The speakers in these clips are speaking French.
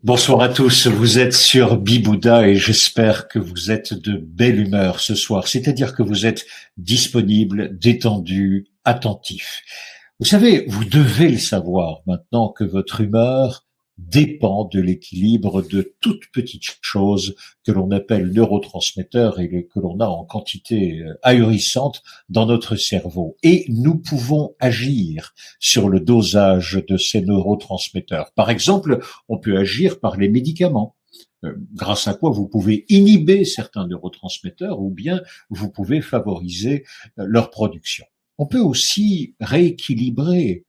Bonsoir à tous, vous êtes sur Bibouda et j'espère que vous êtes de belle humeur ce soir, c'est-à-dire que vous êtes disponible, détendu, attentif. Vous savez, vous devez le savoir maintenant que votre humeur dépend de l'équilibre de toutes petites choses que l'on appelle neurotransmetteurs et que l'on a en quantité ahurissante dans notre cerveau. Et nous pouvons agir sur le dosage de ces neurotransmetteurs. Par exemple, on peut agir par les médicaments, grâce à quoi vous pouvez inhiber certains neurotransmetteurs ou bien vous pouvez favoriser leur production. On peut aussi rééquilibrer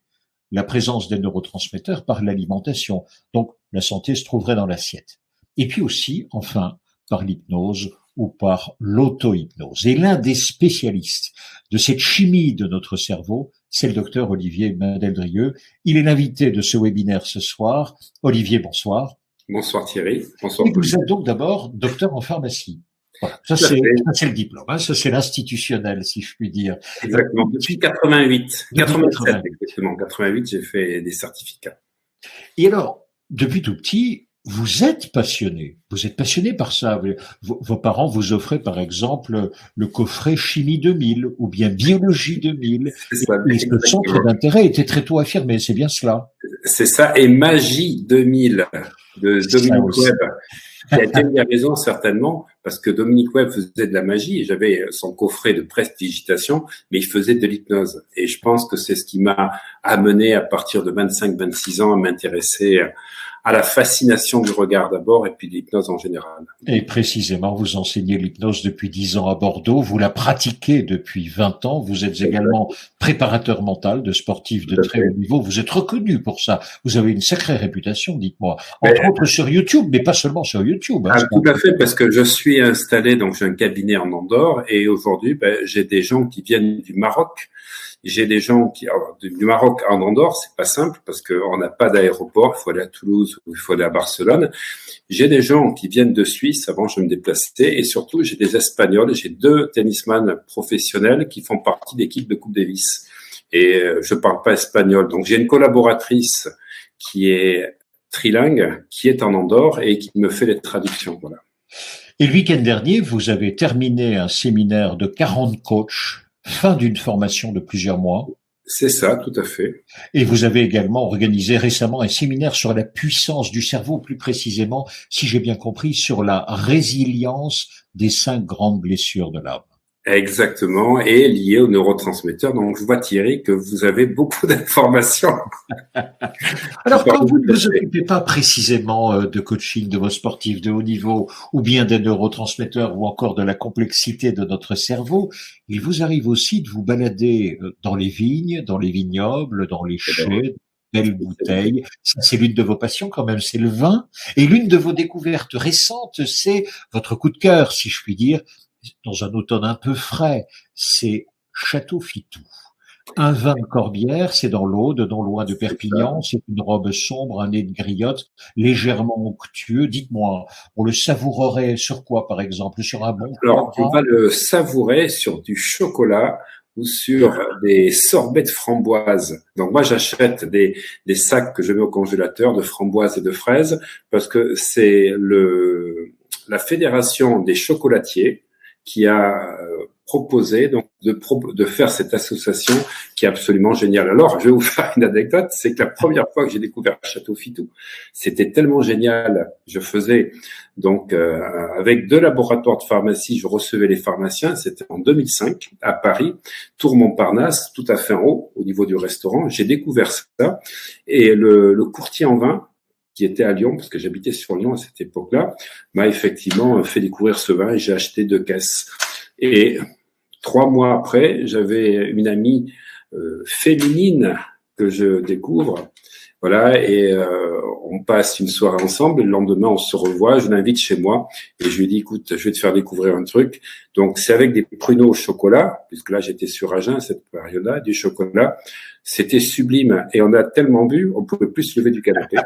la présence des neurotransmetteurs par l'alimentation. Donc, la santé se trouverait dans l'assiette. Et puis aussi, enfin, par l'hypnose ou par l'auto-hypnose. Et l'un des spécialistes de cette chimie de notre cerveau, c'est le docteur Olivier Mandeldrieux. Il est l'invité de ce webinaire ce soir. Olivier, bonsoir. Bonsoir Thierry. Bonsoir. Et vous êtes donc d'abord docteur en pharmacie. Voilà. Ça, c'est le diplôme, hein. Ça, c'est l'institutionnel, si je puis dire. Exactement. Depuis 88. 87, exactement. 88, j'ai fait des certificats. Et alors, depuis tout petit, vous êtes passionné. Vous êtes passionné par ça. Vos parents vous offraient, par exemple, le coffret Chimie 2000 ou bien Biologie 2000. C'est ça, et ce centre d'intérêt était très tôt affirmé. C'est bien cela. C'est ça. Et Magie 2000 de Dominique Webb. Il y a été une raison, certainement, parce que Dominique Webb faisait de la magie et j'avais son coffret de prestidigitation, mais il faisait de l'hypnose. Et je pense que c'est ce qui m'a amené à partir de 25-26 ans à m'intéresser à la fascination du regard d'abord et puis de l'hypnose en général. Et précisément, vous enseignez l'hypnose depuis 10 ans à Bordeaux, vous la pratiquez depuis 20 ans, vous êtes également préparateur mental de sportifs de très haut niveau, vous êtes reconnu pour ça, vous avez une sacrée réputation, dites-moi, entre autres sur YouTube, mais pas seulement sur YouTube. Hein, tout à fait, parce que je suis installé, donc j'ai un cabinet en Andorre et aujourd'hui, j'ai des gens qui viennent du Maroc. J'ai des gens qui du Maroc en Andorre, c'est pas simple parce qu'on n'a pas d'aéroport, il faut aller à Toulouse ou il faut aller à Barcelone. J'ai des gens qui viennent de Suisse, avant je me déplaçais, et surtout j'ai des Espagnols, j'ai 2 tennisman professionnels qui font partie d'équipe de Coupe Davis. Et je parle pas espagnol, donc j'ai une collaboratrice qui est trilingue, qui est en Andorre et qui me fait les traductions. Voilà. Et le week-end dernier, vous avez terminé un séminaire de 40 coachs, fin d'une formation de plusieurs mois. C'est ça, tout à fait. Et vous avez également organisé récemment un séminaire sur la puissance du cerveau, plus précisément, si j'ai bien compris, sur la résilience des 5 grandes blessures de l'âme. Exactement, et lié aux neurotransmetteurs. Donc, je vois, Thierry, que vous avez beaucoup d'informations. Alors, quand vous ne vous occupez pas précisément de coaching de vos sportifs de haut niveau, ou bien des neurotransmetteurs, ou encore de la complexité de notre cerveau, il vous arrive aussi de vous balader dans les vignes, dans les vignobles, dans les chais, belles bouteilles. Ça, c'est l'une de vos passions quand même, c'est le vin. Et l'une de vos découvertes récentes, c'est votre coup de cœur, si je puis dire, dans un automne un peu frais, c'est Château Fitou. Un vin de Corbière, c'est dans l'Aude, non loin de Perpignan, c'est une robe sombre, un nez de griotte, légèrement onctueux. Dites-moi, on le savourerait sur quoi, par exemple? Sur un bon Alors, on va le savourer sur du chocolat ou sur des sorbets de framboises. Donc moi, j'achète des sacs que je mets au congélateur de framboises et de fraises parce que c'est la fédération des chocolatiers qui a proposé donc de faire cette association qui est absolument géniale. Alors, je vais vous faire une anecdote, c'est que la première fois que j'ai découvert Château Fitou, c'était tellement génial. Je faisais donc avec 2 laboratoires de pharmacie, je recevais les pharmaciens, c'était en 2005 à Paris, Tour Montparnasse, tout à fait en haut au niveau du restaurant. J'ai découvert ça et le courtier en vin qui était à Lyon, parce que j'habitais sur Lyon à cette époque-là, m'a effectivement fait découvrir ce vin et j'ai acheté 2 caisses. Et 3 mois après, j'avais une amie féminine que je découvre, voilà, et on passe une soirée ensemble. Le lendemain, on se revoit. Je l'invite chez moi et je lui dis, écoute, je vais te faire découvrir un truc. Donc, c'est avec des pruneaux au chocolat, puisque là, j'étais sur Agen cette période-là, du chocolat. C'était sublime et on a tellement bu, on pouvait plus se lever du canapé.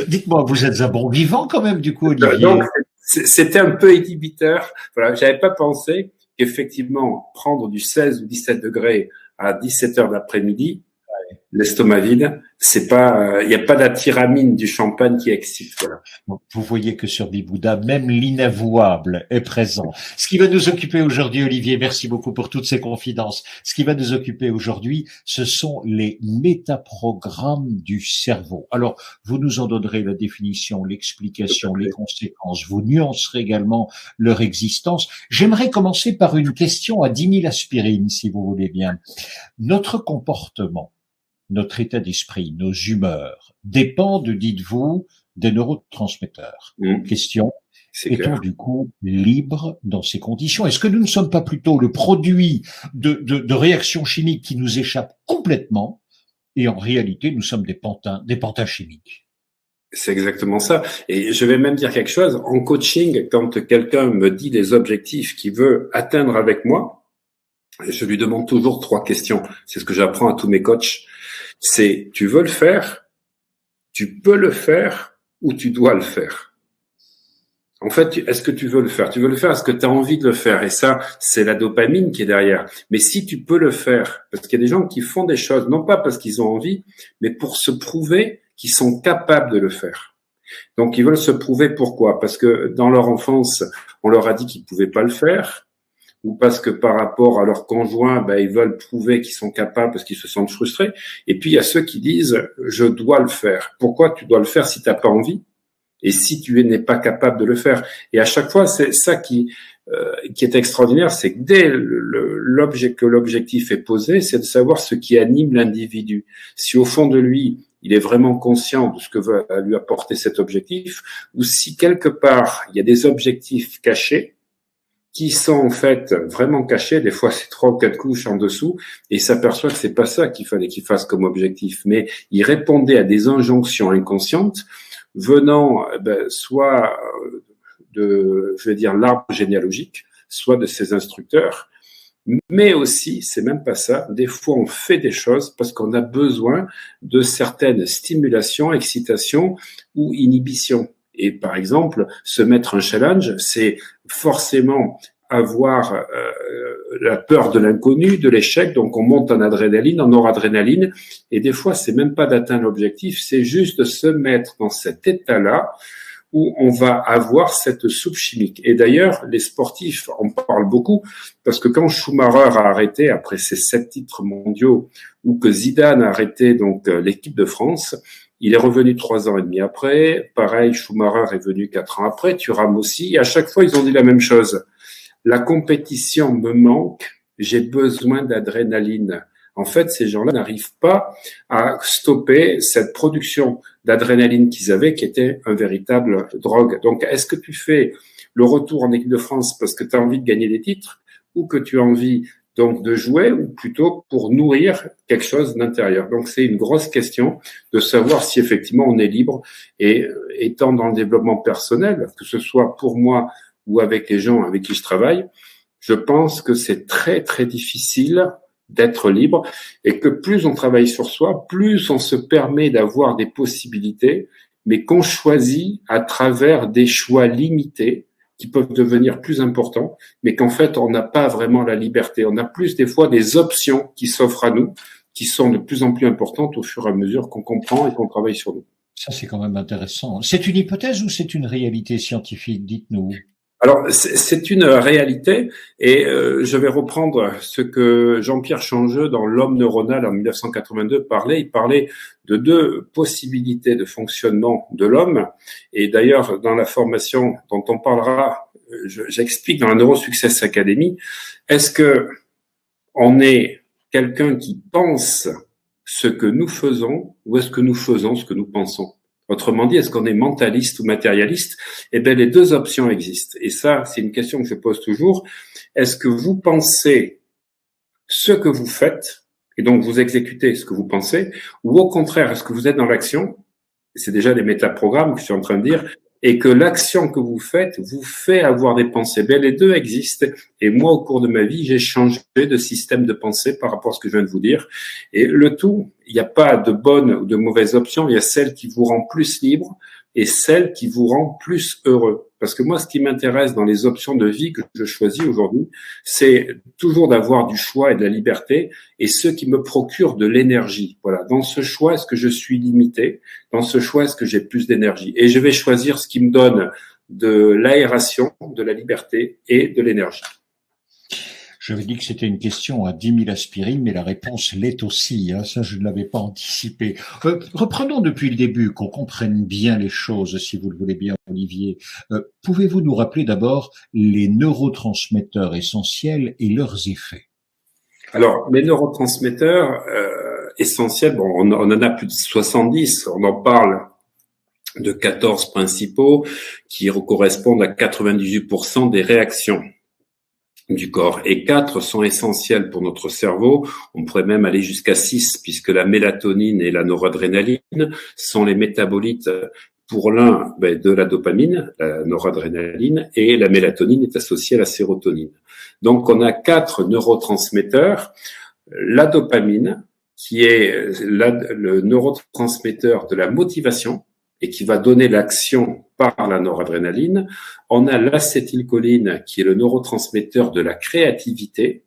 Dites-moi, vous êtes un bon vivant quand même, du coup, Olivier. Donc, c'était un peu inhibiteur. Voilà, j'avais pas pensé qu'effectivement, prendre du 16 ou 17 degrés à 17 heures d'après-midi, l'estomac vide, c'est pas, il n'y a pas la tyramine du champagne qui excite. Voilà. Donc, vous voyez que sur Bibouda, même l'inavouable est présent. Ce qui va nous occuper aujourd'hui, Olivier, merci beaucoup pour toutes ces confidences. Ce qui va nous occuper aujourd'hui, ce sont les métaprogrammes du cerveau. Alors, vous nous en donnerez la définition, l'explication, les conséquences. Vous nuancerez également leur existence. J'aimerais commencer par une question à 10 000 aspirines, si vous voulez bien. Notre comportement, notre état d'esprit, nos humeurs dépendent, dites-vous, des neurotransmetteurs. Question, est-on du coup libre dans ces conditions? Est-ce que nous ne sommes pas plutôt le produit de réactions chimiques qui nous échappent complètement et en réalité nous sommes des pantins chimiques? C'est exactement ça. Et je vais même dire quelque chose. En coaching, quand quelqu'un me dit des objectifs qu'il veut atteindre avec moi, je lui demande toujours 3 questions. C'est ce que j'apprends à tous mes coachs. C'est, tu veux le faire, tu peux le faire ou tu dois le faire. En fait, est-ce que tu veux le faire? Tu veux le faire, est-ce que tu as envie de le faire? Et ça, c'est la dopamine qui est derrière. Mais si tu peux le faire, parce qu'il y a des gens qui font des choses, non pas parce qu'ils ont envie, mais pour se prouver qu'ils sont capables de le faire. Donc, ils veulent se prouver pourquoi? Parce que dans leur enfance, on leur a dit qu'ils pouvaient pas le faire, ou parce que par rapport à leur conjoint, ils veulent prouver qu'ils sont capables parce qu'ils se sentent frustrés. Et puis, il y a ceux qui disent, je dois le faire. Pourquoi tu dois le faire si tu n'as pas envie? Et si tu n'es pas capable de le faire? Et à chaque fois, c'est ça qui est extraordinaire, c'est que dès que l'objectif est posé, c'est de savoir ce qui anime l'individu. Si au fond de lui, il est vraiment conscient de ce que va lui apporter cet objectif, ou si quelque part, il y a des objectifs cachés, qui sont en fait vraiment cachés, des fois c'est 3 ou 4 couches en dessous, et il s'aperçoit que c'est pas ça qu'il fallait qu'il fasse comme objectif, mais il répondait à des injonctions inconscientes venant soit l'arbre généalogique, soit de ses instructeurs, mais aussi, c'est même pas ça, des fois on fait des choses parce qu'on a besoin de certaines stimulations, excitations ou inhibitions. Et par exemple, se mettre un challenge, c'est forcément avoir la peur de l'inconnu, de l'échec, donc on monte en adrénaline, en noradrénaline, et des fois c'est même pas d'atteindre l'objectif, c'est juste de se mettre dans cet état-là où on va avoir cette soupe chimique. Et d'ailleurs, les sportifs en parlent beaucoup, parce que quand Schumacher a arrêté, après ses 7 titres mondiaux, ou que Zidane a arrêté donc l'équipe de France, il est revenu 3 ans et demi après. Pareil, Schumacher est venu 4 ans après, Thuram aussi. Et à chaque fois, ils ont dit la même chose. La compétition me manque, j'ai besoin d'adrénaline. En fait, ces gens-là n'arrivent pas à stopper cette production d'adrénaline qu'ils avaient, qui était un véritable drogue. Donc, est-ce que tu fais le retour en équipe de France parce que tu as envie de gagner des titres ou que tu as envie donc de jouer ou plutôt pour nourrir quelque chose d'intérieur? Donc, c'est une grosse question de savoir si effectivement on est libre. Et étant dans le développement personnel, que ce soit pour moi ou avec les gens avec qui je travaille, je pense que c'est très, très difficile d'être libre et que plus on travaille sur soi, plus on se permet d'avoir des possibilités, mais qu'on choisit à travers des choix limités qui peuvent devenir plus importants, mais qu'en fait, on n'a pas vraiment la liberté. On a plus des fois des options qui s'offrent à nous, qui sont de plus en plus importantes au fur et à mesure qu'on comprend et qu'on travaille sur nous. Ça, c'est quand même intéressant. C'est une hypothèse ou c'est une réalité scientifique? Dites-nous. Alors, c'est une réalité et je vais reprendre ce que Jean-Pierre Changeux, dans L'homme neuronal en 1982, parlait. Il parlait de 2 possibilités de fonctionnement de l'homme. Et d'ailleurs, dans la formation dont on parlera, j'explique dans la NeuroSuccess Academy, est-ce que on est quelqu'un qui pense ce que nous faisons ou est-ce que nous faisons ce que nous pensons? Autrement dit, est-ce qu'on est mentaliste ou matérialiste? Eh bien, les 2 options existent. Et ça, c'est une question que je pose toujours. Est-ce que vous pensez ce que vous faites, et donc vous exécutez ce que vous pensez, ou au contraire, est-ce que vous êtes dans l'action? C'est déjà les métaprogrammes que je suis en train de dire, et que l'action que vous faites vous fait avoir des pensées. Ben, les 2 existent. Et moi, au cours de ma vie, j'ai changé de système de pensée par rapport à ce que je viens de vous dire. Et le tout, il n'y a pas de bonne ou de mauvaise option. Il y a celle qui vous rend plus libre et celle qui vous rend plus heureux. Parce que moi, ce qui m'intéresse dans les options de vie que je choisis aujourd'hui, c'est toujours d'avoir du choix et de la liberté, et ce qui me procure de l'énergie. Voilà. Dans ce choix, est-ce que je suis limité? Dans ce choix, est-ce que j'ai plus d'énergie? Et je vais choisir ce qui me donne de l'aération, de la liberté et de l'énergie. J'avais dit que c'était une question à 10 000 aspirines, mais la réponse l'est aussi. Hein, ça, je ne l'avais pas anticipé. Reprenons depuis le début, qu'on comprenne bien les choses, si vous le voulez bien, Olivier. Pouvez-vous nous rappeler d'abord les neurotransmetteurs essentiels et leurs effets? Alors, les neurotransmetteurs essentiels, bon, on en a plus de 70, on en parle de 14 principaux qui correspondent à 98% des réactions du corps. Et 4 sont essentiels pour notre cerveau. On pourrait même aller jusqu'à 6, puisque la mélatonine et la noradrénaline sont les métabolites pour l'un de la dopamine, la noradrénaline, et la mélatonine est associée à la sérotonine. Donc on a 4 neurotransmetteurs. La dopamine, qui est le neurotransmetteur de la motivation, et qui va donner l'action par la noradrénaline. On a l'acétylcholine, qui est le neurotransmetteur de la créativité.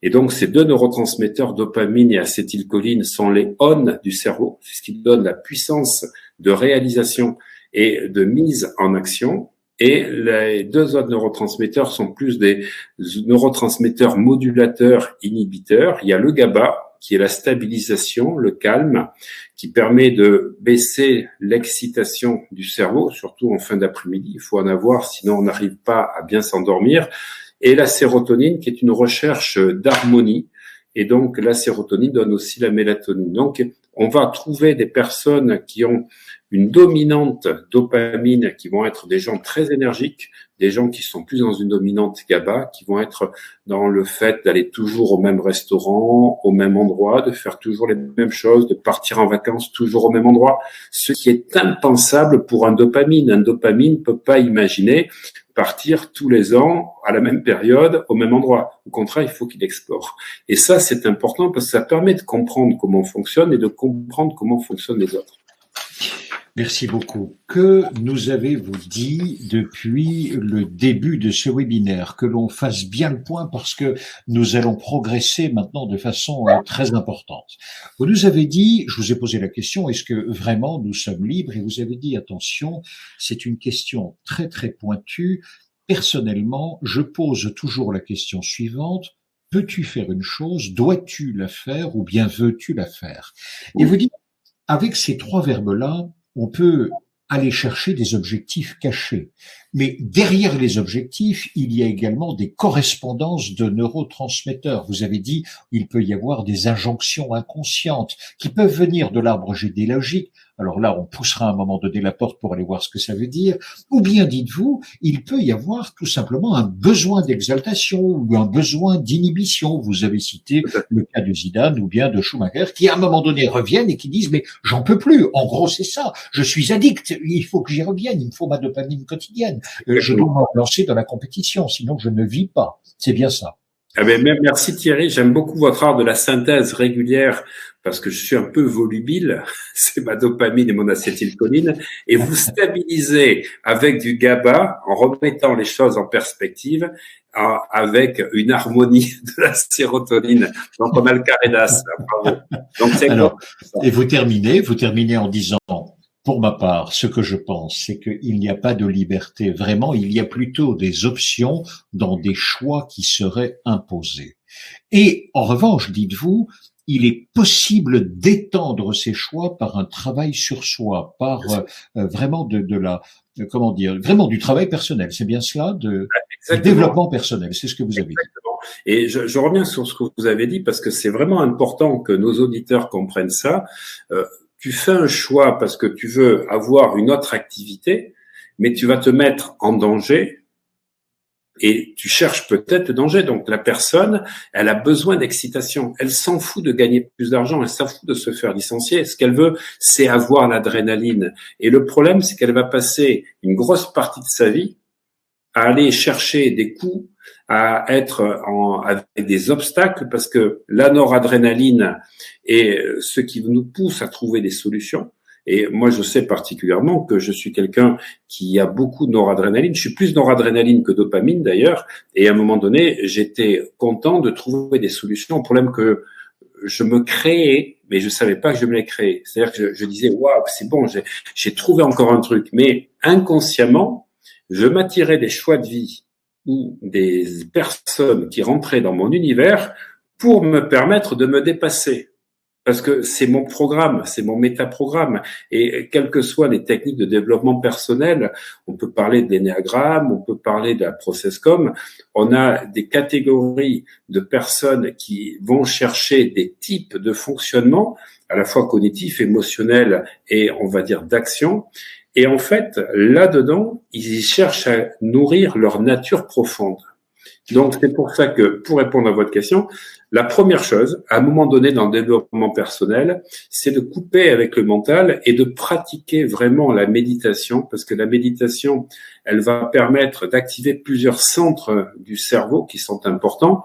Et donc, ces deux neurotransmetteurs, dopamine et acétylcholine, sont les on du cerveau. C'est ce qui donne la puissance de réalisation et de mise en action. Et les deux autres neurotransmetteurs sont plus des neurotransmetteurs modulateurs inhibiteurs. Il y a le GABA, qui est la stabilisation, le calme, qui permet de baisser l'excitation du cerveau, surtout en fin d'après-midi. Il faut en avoir, sinon on n'arrive pas à bien s'endormir. Et la sérotonine, qui est une recherche d'harmonie. Et donc, la sérotonine donne aussi la mélatonine. Donc, on va trouver des personnes qui ont une dominante dopamine, qui vont être des gens très énergiques, des gens qui sont plus dans une dominante GABA, qui vont être dans le fait d'aller toujours au même restaurant, au même endroit, de faire toujours les mêmes choses, de partir en vacances toujours au même endroit, ce qui est impensable pour un dopamine. Un dopamine ne peut pas imaginer partir tous les ans à la même période au même endroit. Au contraire, il faut qu'il explore. Et ça, c'est important parce que ça permet de comprendre comment on fonctionne et de comprendre comment fonctionnent les autres. Merci beaucoup. Que nous avez-vous dit depuis le début de ce webinaire? Que l'on fasse bien le point parce que nous allons progresser maintenant de façon très importante. Vous nous avez dit, je vous ai posé la question, est-ce que vraiment nous sommes libres? Et vous avez dit, attention, c'est une question très très pointue. Personnellement, je pose toujours la question suivante. Peux-tu faire une chose? Dois-tu la faire? Ou bien veux-tu la faire? Et vous dites, avec ces trois verbes-là, on peut aller chercher des objectifs cachés. Mais derrière les objectifs, il y a également des correspondances de neurotransmetteurs. Vous avez dit, il peut y avoir des injonctions inconscientes qui peuvent venir de l'arbre généalogique. Alors là, on poussera à un moment donné la porte pour aller voir ce que ça veut dire. Ou bien, dites-vous, il peut y avoir tout simplement un besoin d'exaltation ou un besoin d'inhibition. Vous avez cité le cas de Zidane ou bien de Schumacher qui, à un moment donné, reviennent et qui disent, mais j'en peux plus. En gros, c'est ça. Je suis addict. Il faut que j'y revienne. Il me faut ma dopamine quotidienne. Je dois me lancer dans la compétition. Sinon, je ne vis pas. C'est bien ça. Ah ben, merci Thierry, j'aime beaucoup votre art de la synthèse régulière parce que je suis un peu volubile, c'est ma dopamine et mon acétylcholine, et vous stabilisez avec du GABA en remettant les choses en perspective avec une harmonie de la sérotonine. Donc on a le carré d'as, bravo. Donc c'est alors, et vous terminez en disant, pour ma part, ce que je pense, c'est qu'il n'y a pas de liberté. Vraiment, il y a plutôt des options dans des choix qui seraient imposés. Et en revanche, dites-vous, il est possible d'étendre ces choix par un travail sur soi, par vraiment vraiment du travail personnel. C'est bien cela, du développement personnel. C'est ce que vous avez dit. Et je reviens sur ce que vous avez dit parce que c'est vraiment important que nos auditeurs comprennent ça. Tu fais un choix parce que tu veux avoir une autre activité, mais tu vas te mettre en danger et tu cherches peut-être le danger. Donc la personne, elle a besoin d'excitation. Elle s'en fout de gagner plus d'argent, elle s'en fout de se faire licencier. Ce qu'elle veut, c'est avoir l'adrénaline. Et le problème, c'est qu'elle va passer une grosse partie de sa vie à aller chercher des coups, à être avec des obstacles, parce que la noradrénaline est ce qui nous pousse à trouver des solutions. Et moi, je sais particulièrement que je suis quelqu'un qui a beaucoup de noradrénaline. Je suis plus noradrénaline que dopamine d'ailleurs. Et à un moment donné, j'étais content de trouver des solutions au problème que je me créais, mais je savais pas que je me les créais. C'est-à-dire que je disais, waouh, c'est bon, j'ai trouvé encore un truc. Mais inconsciemment, je m'attirais des choix de vie ou des personnes qui rentraient dans mon univers pour me permettre de me dépasser. Parce que c'est mon programme, c'est mon métaprogramme. Et quelles que soient les techniques de développement personnel, on peut parler de l'énéagramme, on peut parler de la processcom, on a des catégories de personnes qui vont chercher des types de fonctionnement, à la fois cognitifs, émotionnels et on va dire d'action. Et en fait, là-dedans, ils cherchent à nourrir leur nature profonde. Donc, c'est pour ça que, pour répondre à votre question, la première chose, à un moment donné dans le développement personnel, c'est de couper avec le mental et de pratiquer vraiment la méditation, parce que la méditation, elle va permettre d'activer plusieurs centres du cerveau qui sont importants,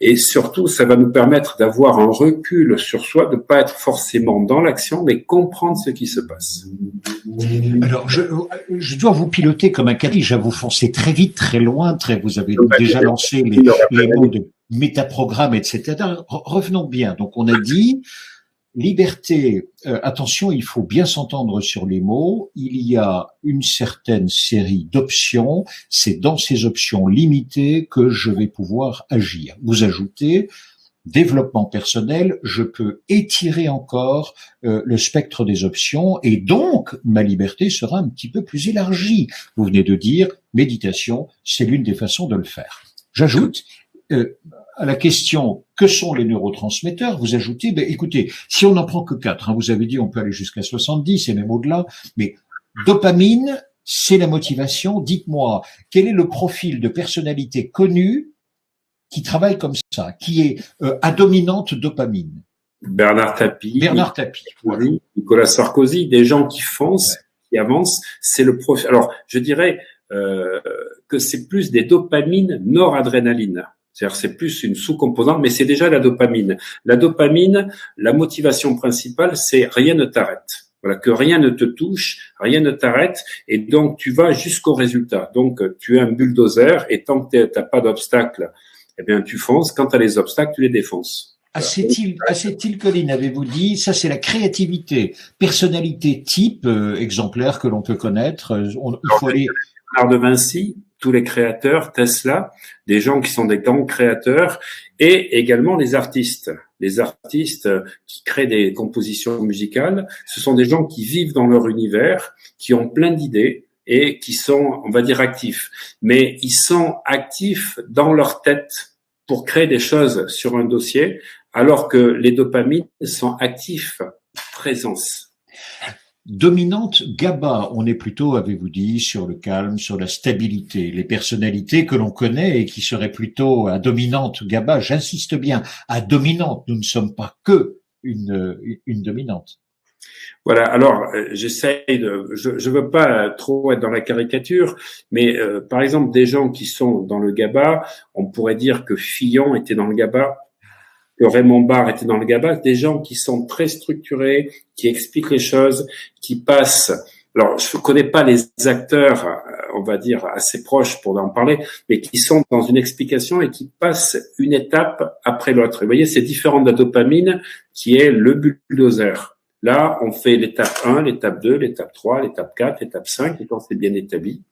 et surtout, ça va nous permettre d'avoir un recul sur soi, de ne pas être forcément dans l'action, mais comprendre ce qui se passe. Alors, je dois vous piloter comme un caddie, vous foncez très vite, très loin, vous avez déjà lancé les mots de métaprogramme, etc. Revenons bien. Donc, on a dit liberté. Attention, il faut bien s'entendre sur les mots. Il y a une certaine série d'options. C'est dans ces options limitées que je vais pouvoir agir. Vous ajoutez développement personnel, je peux étirer encore le spectre des options et donc ma liberté sera un petit peu plus élargie. Vous venez de dire méditation, c'est l'une des façons de le faire. J'ajoute à la question que sont les neurotransmetteurs, vous ajoutez, écoutez, si on n'en prend que 4, vous avez dit on peut aller jusqu'à 70 et même au-delà, mais dopamine, c'est la motivation. Dites-moi, quel est le profil de personnalité connue qui travaille comme ça, qui est à dominante dopamine? Bernard Tapie, voilà. Nicolas Sarkozy, des gens qui foncent, qui avancent, c'est le profil. Alors, je dirais que c'est plus des dopamines noradrénaline. C'est-à-dire, c'est plus une sous-composante, mais c'est déjà la dopamine. La dopamine, la motivation principale, c'est rien ne t'arrête. Voilà, que rien ne te touche, rien ne t'arrête, et donc tu vas jusqu'au résultat. Donc, tu es un bulldozer, et tant que t'as pas d'obstacle, eh bien, tu fonces. Quand tu as les obstacles, tu les défonces. Acétylcholine, avez-vous dit, ça c'est la créativité, personnalité type exemplaire que l'on peut connaître. Il faut aller. Léonard de Vinci, tous les créateurs, Tesla, des gens qui sont des grands créateurs, et également les artistes. Les artistes qui créent des compositions musicales, ce sont des gens qui vivent dans leur univers, qui ont plein d'idées et qui sont, on va dire, actifs. Mais ils sont actifs dans leur tête pour créer des choses sur un dossier, alors que les dopamines sont actifs présence. Dominante GABA, on est plutôt, avez-vous dit, sur le calme, sur la stabilité. Les personnalités que l'on connaît et qui seraient plutôt à dominante GABA, j'insiste bien, à dominante, nous ne sommes pas que une dominante. Voilà, alors je veux pas trop être dans la caricature, mais par exemple des gens qui sont dans le GABA, on pourrait dire que Fillon était dans le GABA, que Raymond Barre était dans le GABA, des gens qui sont très structurés, qui expliquent les choses, qui passent. Alors, je connais pas les acteurs, on va dire assez proches pour en parler, mais qui sont dans une explication et qui passent une étape après l'autre. Et vous voyez, c'est différent de la dopamine, qui est le bulldozer. Là, on fait l'étape 1, l'étape 2, l'étape 3, l'étape 4, l'étape 5, et quand c'est bien établi.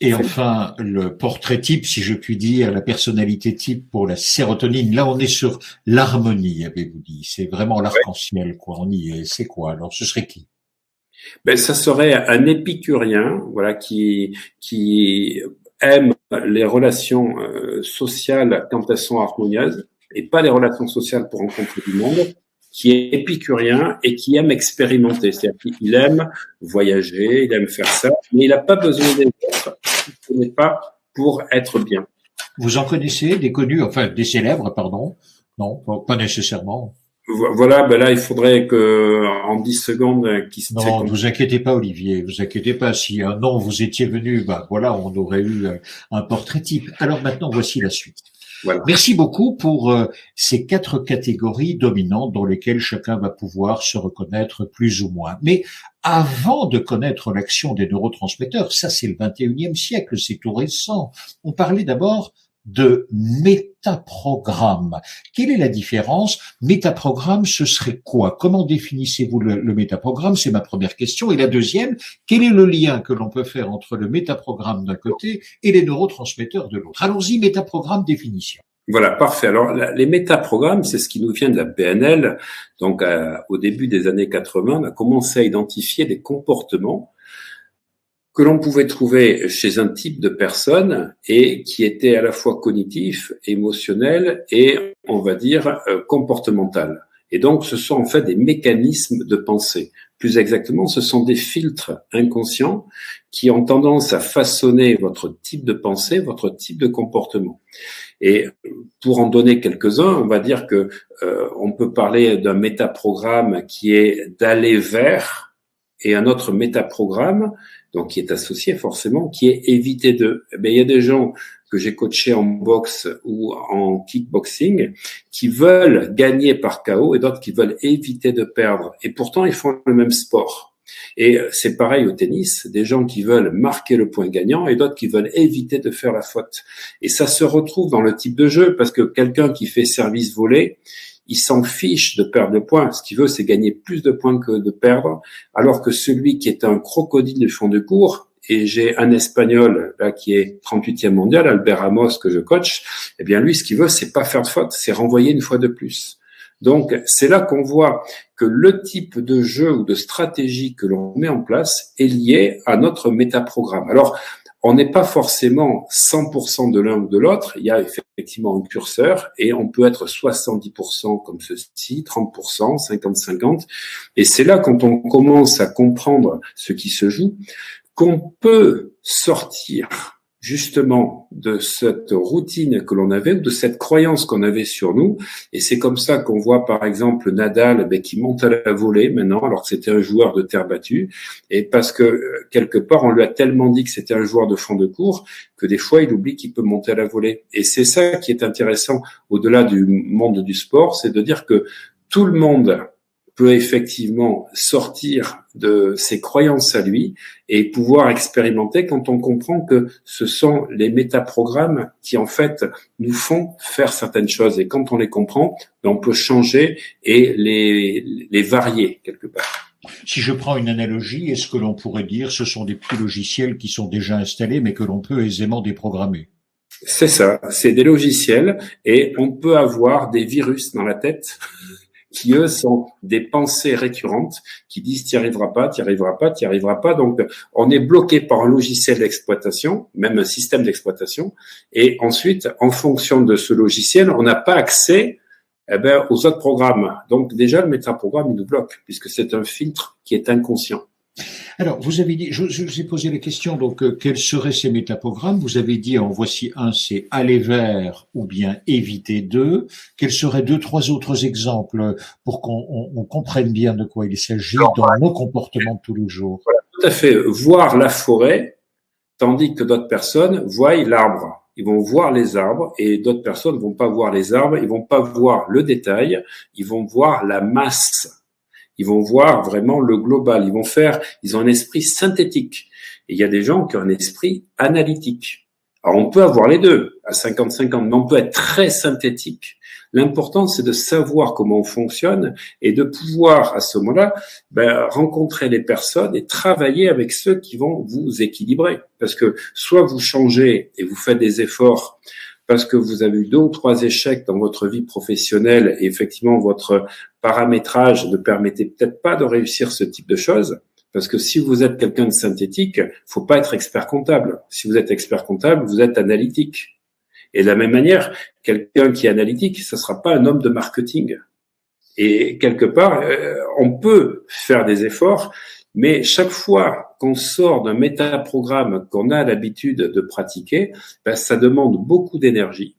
Et enfin, le portrait type, si je puis dire, la personnalité type pour la sérotonine. Là, on est sur l'harmonie, avez-vous dit. C'est vraiment l'arc-en-ciel, quoi. On y est. C'est quoi? Alors, ce serait qui? Ça serait un épicurien, voilà, qui aime les relations sociales quand elles sont harmonieuses, et pas les relations sociales pour rencontrer du monde, qui est épicurien et qui aime expérimenter. C'est-à-dire qu'il aime voyager, il aime faire ça, mais il n'a pas besoin des autres. Il n'est pas pour être bien. Vous en connaissez des connus, enfin des célèbres, pardon? Non, pas nécessairement. Voilà, là, il faudrait que en 10 secondes... Non, ne vous inquiétez pas, Olivier, vous inquiétez pas. Si un nom vous étiez venu, voilà, on aurait eu un portrait type. Alors maintenant, voici la suite. Voilà. Merci beaucoup pour ces 4 catégories dominantes dans lesquelles chacun va pouvoir se reconnaître plus ou moins. Mais avant de connaître l'action des neurotransmetteurs, ça c'est le 21e siècle, c'est tout récent, on parlait d'abord de métaprogramme. Quelle est la différence? Métaprogramme, ce serait quoi? Comment définissez-vous le métaprogramme? C'est ma première question. Et la deuxième, quel est le lien que l'on peut faire entre le métaprogramme d'un côté et les neurotransmetteurs de l'autre? Allons-y, métaprogramme, définition. Voilà, parfait. Alors, les métaprogrammes, c'est ce qui nous vient de la PNL. Donc, au début des années 80, on a commencé à identifier des comportements que l'on pouvait trouver chez un type de personne et qui étaient à la fois cognitifs, émotionnels et, on va dire, comportemental. Et donc, ce sont en fait des mécanismes de pensée. Plus exactement, ce sont des filtres inconscients qui ont tendance à façonner votre type de pensée, votre type de comportement. Et pour en donner quelques-uns, on va dire que on peut parler d'un métaprogramme qui est d'aller vers, et un autre métaprogramme, donc qui est associé forcément, qui est éviter de. Il y a des gens que j'ai coachés en boxe ou en kickboxing qui veulent gagner par KO et d'autres qui veulent éviter de perdre. Et pourtant, ils font le même sport. Et c'est pareil au tennis, des gens qui veulent marquer le point gagnant et d'autres qui veulent éviter de faire la faute. Et ça se retrouve dans le type de jeu parce que quelqu'un qui fait service volé, il s'en fiche de perdre le point. Ce qu'il veut, c'est gagner plus de points que de perdre. Alors que celui qui est un crocodile du fond de cours, et j'ai un Espagnol là qui est 38e mondial, Albert Ramos, que je coach, eh bien lui, ce qu'il veut, c'est pas faire de faute, c'est renvoyer une fois de plus. Donc, c'est là qu'on voit que le type de jeu ou de stratégie que l'on met en place est lié à notre métaprogramme. Alors, on n'est pas forcément 100% de l'un ou de l'autre. Il y a effectivement un curseur et on peut être 70% comme ceci, 30%, 50-50. Et c'est là, quand on commence à comprendre ce qui se joue, qu'on peut sortir justement de cette routine que l'on avait ou de cette croyance qu'on avait sur nous. Et c'est comme ça qu'on voit par exemple Nadal qui monte à la volée maintenant alors que c'était un joueur de terre battue et parce que quelque part on lui a tellement dit que c'était un joueur de fond de cours que des fois il oublie qu'il peut monter à la volée. Et c'est ça qui est intéressant au-delà du monde du sport, c'est de dire que tout le monde peut effectivement sortir de ses croyances à lui et pouvoir expérimenter quand on comprend que ce sont les métaprogrammes qui en fait nous font faire certaines choses. Et quand on les comprend, on peut changer et les varier quelque part. Si je prends une analogie, est-ce que l'on pourrait dire ce sont des petits logiciels qui sont déjà installés mais que l'on peut aisément déprogrammer? C'est ça, c'est des logiciels et on peut avoir des virus dans la tête qui, eux, sont des pensées récurrentes qui disent « t'y arriveras pas, t'y arriveras pas, t'y arriveras pas ». Donc, on est bloqué par un logiciel d'exploitation, même un système d'exploitation. Et ensuite, en fonction de ce logiciel, on n'a pas accès aux autres programmes. Donc, déjà, le métaprogramme, il nous bloque, puisque c'est un filtre qui est inconscient. Alors, vous avez dit, je vous ai posé la question, donc, quels seraient ces métaprogrammes? Vous avez dit, en voici un, c'est aller vers ou bien éviter de. Quels seraient 2-3 autres exemples pour qu'on comprenne bien de quoi il s'agit dans nos comportements de tous les jours? Voilà, tout à fait. Voir la forêt, tandis que d'autres personnes voient l'arbre. Ils vont voir les arbres et d'autres personnes vont pas voir les arbres, ils vont pas voir le détail, ils vont voir la masse. Ils vont voir vraiment le global. Ils ont un esprit synthétique. Et il y a des gens qui ont un esprit analytique. Alors, on peut avoir les deux à 50-50, mais on peut être très synthétique. L'important, c'est de savoir comment on fonctionne et de pouvoir, à ce moment-là, rencontrer les personnes et travailler avec ceux qui vont vous équilibrer. Parce que soit vous changez et vous faites des efforts parce que vous avez eu 2 ou 3 échecs dans votre vie professionnelle et effectivement votre paramétrage ne permettait peut-être pas de réussir ce type de choses. Parce que si vous êtes quelqu'un de synthétique, faut pas être expert comptable. Si vous êtes expert comptable, vous êtes analytique. Et de la même manière, quelqu'un qui est analytique, ce sera pas un homme de marketing. Et quelque part, on peut faire des efforts, mais chaque fois qu'on sort d'un métaprogramme qu'on a l'habitude de pratiquer, ça demande beaucoup d'énergie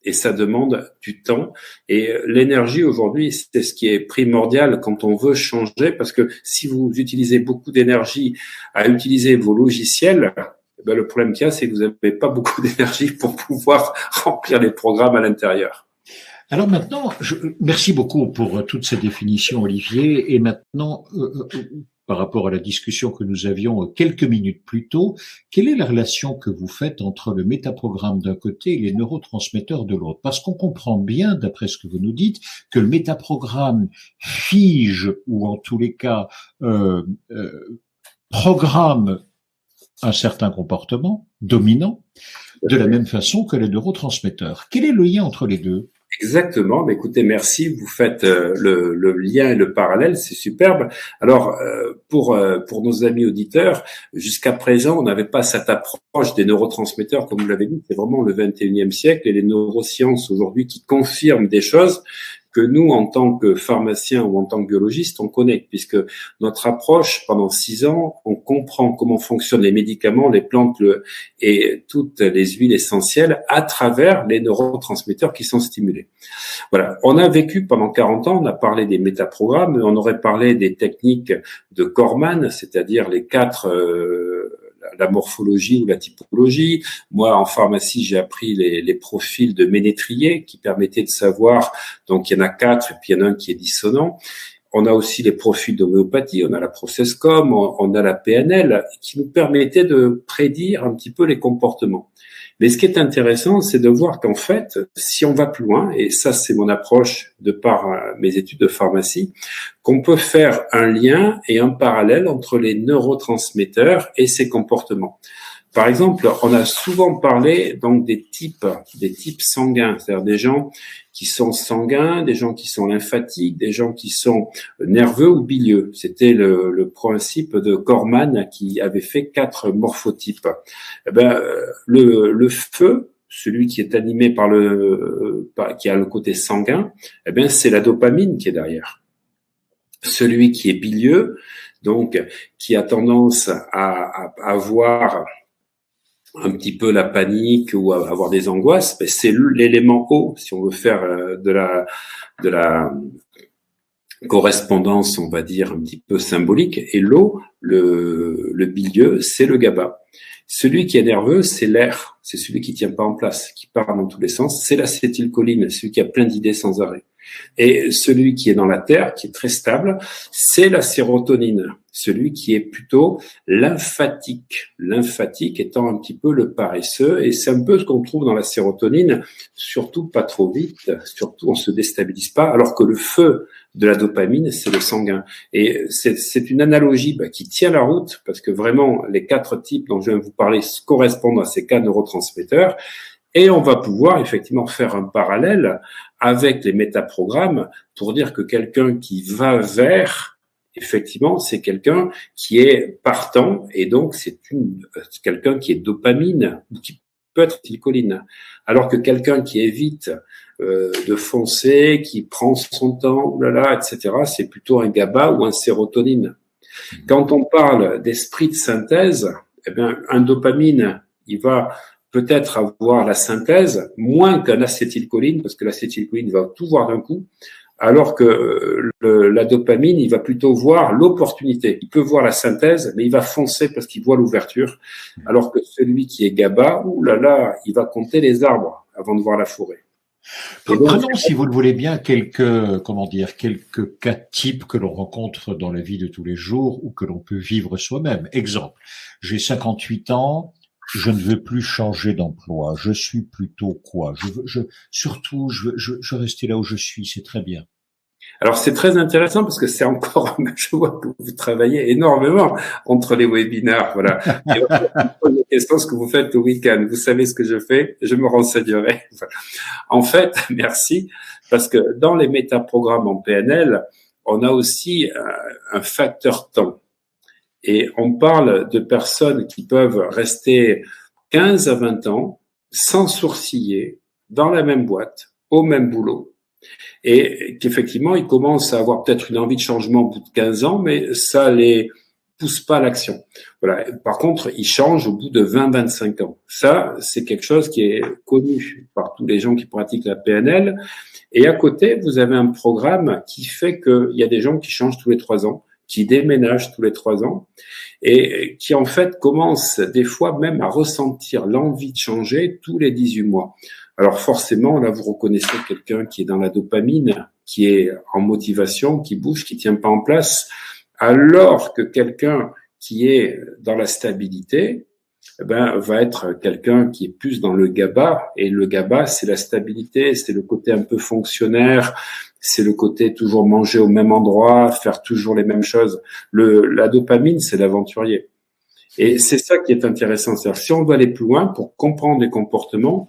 et ça demande du temps. Et l'énergie aujourd'hui, c'est ce qui est primordial quand on veut changer, parce que si vous utilisez beaucoup d'énergie à utiliser vos logiciels, ben, le problème qu'il y a, c'est que vous n'avez pas beaucoup d'énergie pour pouvoir remplir les programmes à l'intérieur. Alors maintenant, merci beaucoup pour toutes ces définitions, Olivier. Et maintenant, par rapport à la discussion que nous avions quelques minutes plus tôt, quelle est la relation que vous faites entre le métaprogramme d'un côté et les neurotransmetteurs de l'autre? Parce qu'on comprend bien, d'après ce que vous nous dites, que le métaprogramme fige, ou en tous les cas programme un certain comportement dominant, de la même façon que les neurotransmetteurs. Quel est le lien entre les deux? Exactement. Mais écoutez, merci. Vous faites le lien et le parallèle, c'est superbe. Alors, pour nos amis auditeurs, jusqu'à présent, on n'avait pas cette approche des neurotransmetteurs, comme vous l'avez dit. C'est vraiment le 21e siècle et les neurosciences aujourd'hui qui confirment des choses que nous, en tant que pharmaciens ou en tant que biologistes, on connaît, puisque notre approche, pendant 6 ans, on comprend comment fonctionnent les médicaments, les plantes et toutes les huiles essentielles à travers les neurotransmetteurs qui sont stimulés. Voilà. On a vécu pendant 40 ans, on a parlé des métaprogrammes, on aurait parlé des techniques de Corman, c'est-à-dire les 4 la morphologie ou la typologie. Moi, en pharmacie, j'ai appris les profils de Ménétrier qui permettaient de savoir, donc il y en a 4 et puis il y en a un qui est dissonant. On a aussi les profils d'homéopathie, on a la Processcom, on a la PNL qui nous permettaient de prédire un petit peu les comportements. Mais ce qui est intéressant, c'est de voir qu'en fait, si on va plus loin, et ça c'est mon approche de par mes études de pharmacie, qu'on peut faire un lien et un parallèle entre les neurotransmetteurs et ces comportements. Par exemple, on a souvent parlé donc des types sanguins, c'est-à-dire des gens qui sont sanguins, des gens qui sont lymphatiques, des gens qui sont nerveux ou bilieux. C'était le principe de Corman qui avait fait 4 morphotypes. Eh ben, le feu, celui qui est animé qui a le côté sanguin, eh ben, c'est la dopamine qui est derrière. Celui qui est bilieux, donc, qui a tendance à avoir un petit peu la panique ou à avoir des angoisses, ben c'est l'élément eau, si on veut faire de la correspondance, on va dire, un petit peu symbolique. Et l'eau, le bilieux, c'est le GABA. Celui qui est nerveux, c'est l'air, c'est celui qui tient pas en place, qui part dans tous les sens, c'est l'acétylcholine, celui qui a plein d'idées sans arrêt. Et celui qui est dans la terre, qui est très stable, c'est la sérotonine, celui qui est plutôt lymphatique. Lymphatique étant un petit peu le paresseux, et c'est un peu ce qu'on trouve dans la sérotonine, surtout pas trop vite, surtout on se déstabilise pas, alors que le feu de la dopamine, c'est le sanguin. Et c'est une analogie qui tient la route, parce que vraiment, les 4 types dont je viens de vous parler correspondent à ces 4 neurotransmetteurs, et on va pouvoir effectivement faire un parallèle avec les métaprogrammes pour dire que quelqu'un qui va vers, effectivement, c'est quelqu'un qui est partant, et donc c'est quelqu'un qui est dopamine, ou qui peut être acétylcholine. Alors que quelqu'un qui évite de foncer, qui prend son temps, etc., c'est plutôt un GABA ou un sérotonine. Quand on parle d'esprit de synthèse, eh bien, un dopamine, il va peut-être avoir la synthèse moins qu'un acétylcholine, parce que l'acétylcholine va tout voir d'un coup, alors que la dopamine, il va plutôt voir l'opportunité. Il peut voir la synthèse, mais il va foncer parce qu'il voit l'ouverture, alors que celui qui est GABA, il va compter les arbres avant de voir la forêt. Prenons, si vous le voulez bien, quelques cas types que l'on rencontre dans la vie de tous les jours ou que l'on peut vivre soi-même. Exemple, j'ai 58 ans, je ne veux plus changer d'emploi, je suis plutôt quoi? Je veux rester là où je suis, c'est très bien. Alors c'est très intéressant parce que c'est encore, je vois que vous travaillez énormément entre les webinaires, voilà. Et on me pose la question ce que vous faites le week-end. Vous savez ce que je fais? Je me renseignerai. Voilà. En fait, merci, parce que dans les métaprogrammes en PNL, on a aussi un facteur temps. Et on parle de personnes qui peuvent rester 15 à 20 ans sans sourciller, dans la même boîte, au même boulot. Et qu'effectivement, ils commencent à avoir peut-être une envie de changement au bout de 15 ans, mais ça les pousse pas à l'action. Voilà. Par contre, ils changent au bout de 20-25 ans. Ça, c'est quelque chose qui est connu par tous les gens qui pratiquent la PNL. Et à côté, vous avez un programme qui fait qu'il y a des gens qui changent tous les 3 ans, qui déménage tous les 3 ans et qui en fait commence des fois même à ressentir l'envie de changer tous les 18 mois. Alors forcément, là, vous reconnaissez quelqu'un qui est dans la dopamine, qui est en motivation, qui bouge, qui tient pas en place, alors que quelqu'un qui est dans la stabilité, va être quelqu'un qui est plus dans le GABA. Et le GABA, c'est la stabilité, c'est le côté un peu fonctionnaire, c'est le côté toujours manger au même endroit, faire toujours les mêmes choses. La dopamine, c'est l'aventurier. Et c'est ça qui est intéressant. C'est-à-dire, si on doit aller plus loin pour comprendre les comportements,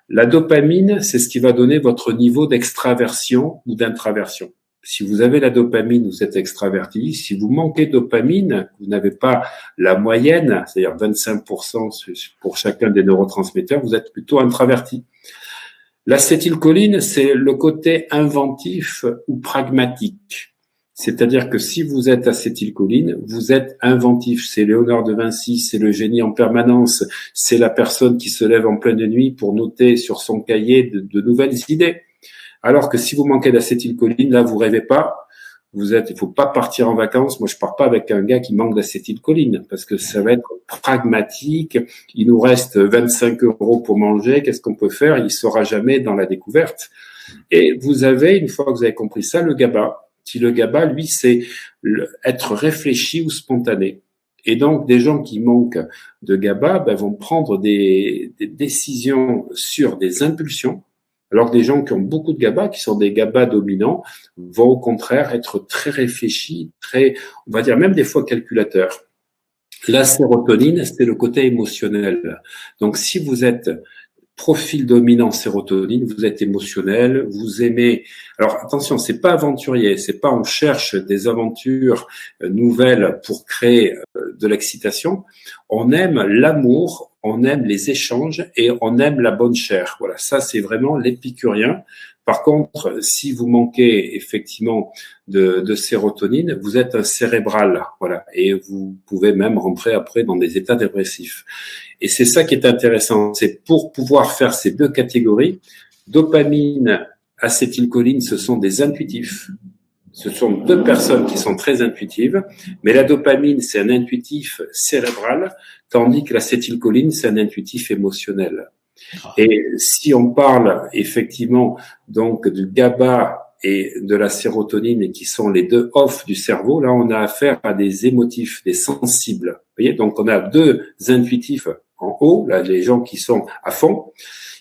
la dopamine, c'est ce qui va donner votre niveau d'extraversion ou d'intraversion. Si vous avez la dopamine, vous êtes extraverti. Si vous manquez de dopamine, vous n'avez pas la moyenne, c'est-à-dire 25% pour chacun des neurotransmetteurs, vous êtes plutôt intraverti. L'acétylcholine, c'est le côté inventif ou pragmatique. C'est-à-dire que si vous êtes acétylcholine, vous êt inventif. C'est Léonard de Vinci, c'est le génie en permanence, c'est la personne qui se lève en pleine nuit pour noter sur son cahier de nouvelles idées. Alors que si vous manquez d'acétylcholine, là, vous rêvez pas. Il faut pas partir en vacances. Moi, je pars pas avec un gars qui manque d'acétylcholine parce que ça va être pragmatique. Il nous reste 25 € pour manger. Qu'est-ce qu'on peut faire? Il sera jamais dans la découverte. Et vous avez, une fois que vous avez compris ça, le GABA. Le GABA, lui, c'est être réfléchi ou spontané. Et donc, des gens qui manquent de GABA vont prendre des décisions sur des impulsions, alors que des gens qui ont beaucoup de GABA, qui sont des GABA dominants, vont au contraire être très réfléchis, très, on va dire même des fois calculateurs. La sérotonine, c'est le côté émotionnel. Donc, si vous êtes profil dominant sérotonine, vous êtes émotionnel, vous aimez. Alors attention, c'est pas aventurier, c'est pas on cherche des aventures nouvelles pour créer de l'excitation. On aime l'amour, on aime les échanges et on aime la bonne chair. Voilà, ça c'est vraiment l'épicurien. Par contre, si vous manquez effectivement de sérotonine, vous êtes un cérébral, voilà, et vous pouvez même rentrer après dans des états dépressifs. Et c'est ça qui est intéressant, c'est pour pouvoir faire ces deux catégories, dopamine, acétylcholine, ce sont des intuitifs. Ce sont deux personnes qui sont très intuitives, mais la dopamine, c'est un intuitif cérébral, tandis que l'acétylcholine, c'est un intuitif émotionnel. Et si on parle effectivement donc du GABA et de la sérotonine, qui sont les deux off du cerveau, là on a affaire à des émotifs, des sensibles. Vous voyez, donc on a deux intuitifs en haut, là les gens qui sont à fond,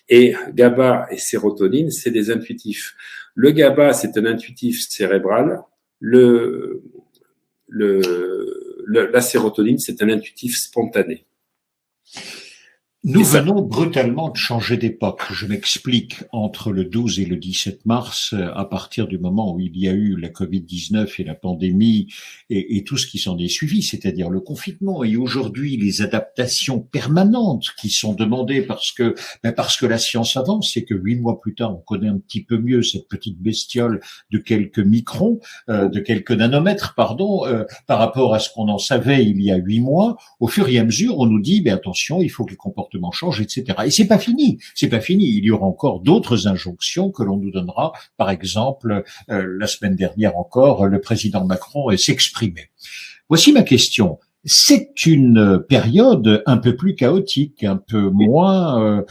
et GABA et sérotonine, c'est des intuitifs. Le GABA, c'est un intuitif cérébral. La sérotonine, c'est un intuitif spontané. Nous venons brutalement de changer d'époque. Je m'explique, entre le 12 et le 17 mars, à partir du moment où il y a eu la Covid-19 et la pandémie et tout ce qui s'en est suivi, c'est-à-dire le confinement, et aujourd'hui les adaptations permanentes qui sont demandées parce que la science avance et que 8 mois plus tard, on connaît un petit peu mieux cette petite bestiole de quelques microns, de quelques nanomètres, par rapport à ce qu'on en savait il y a 8 mois. Au fur et à mesure, on nous dit, attention, il faut que les comportements change, etc. Et c'est pas fini. Il y aura encore d'autres injonctions que l'on nous donnera. Par exemple, la semaine dernière encore, le président Macron s'exprimait. Voici ma question. C'est une période un peu plus chaotique, un peu moins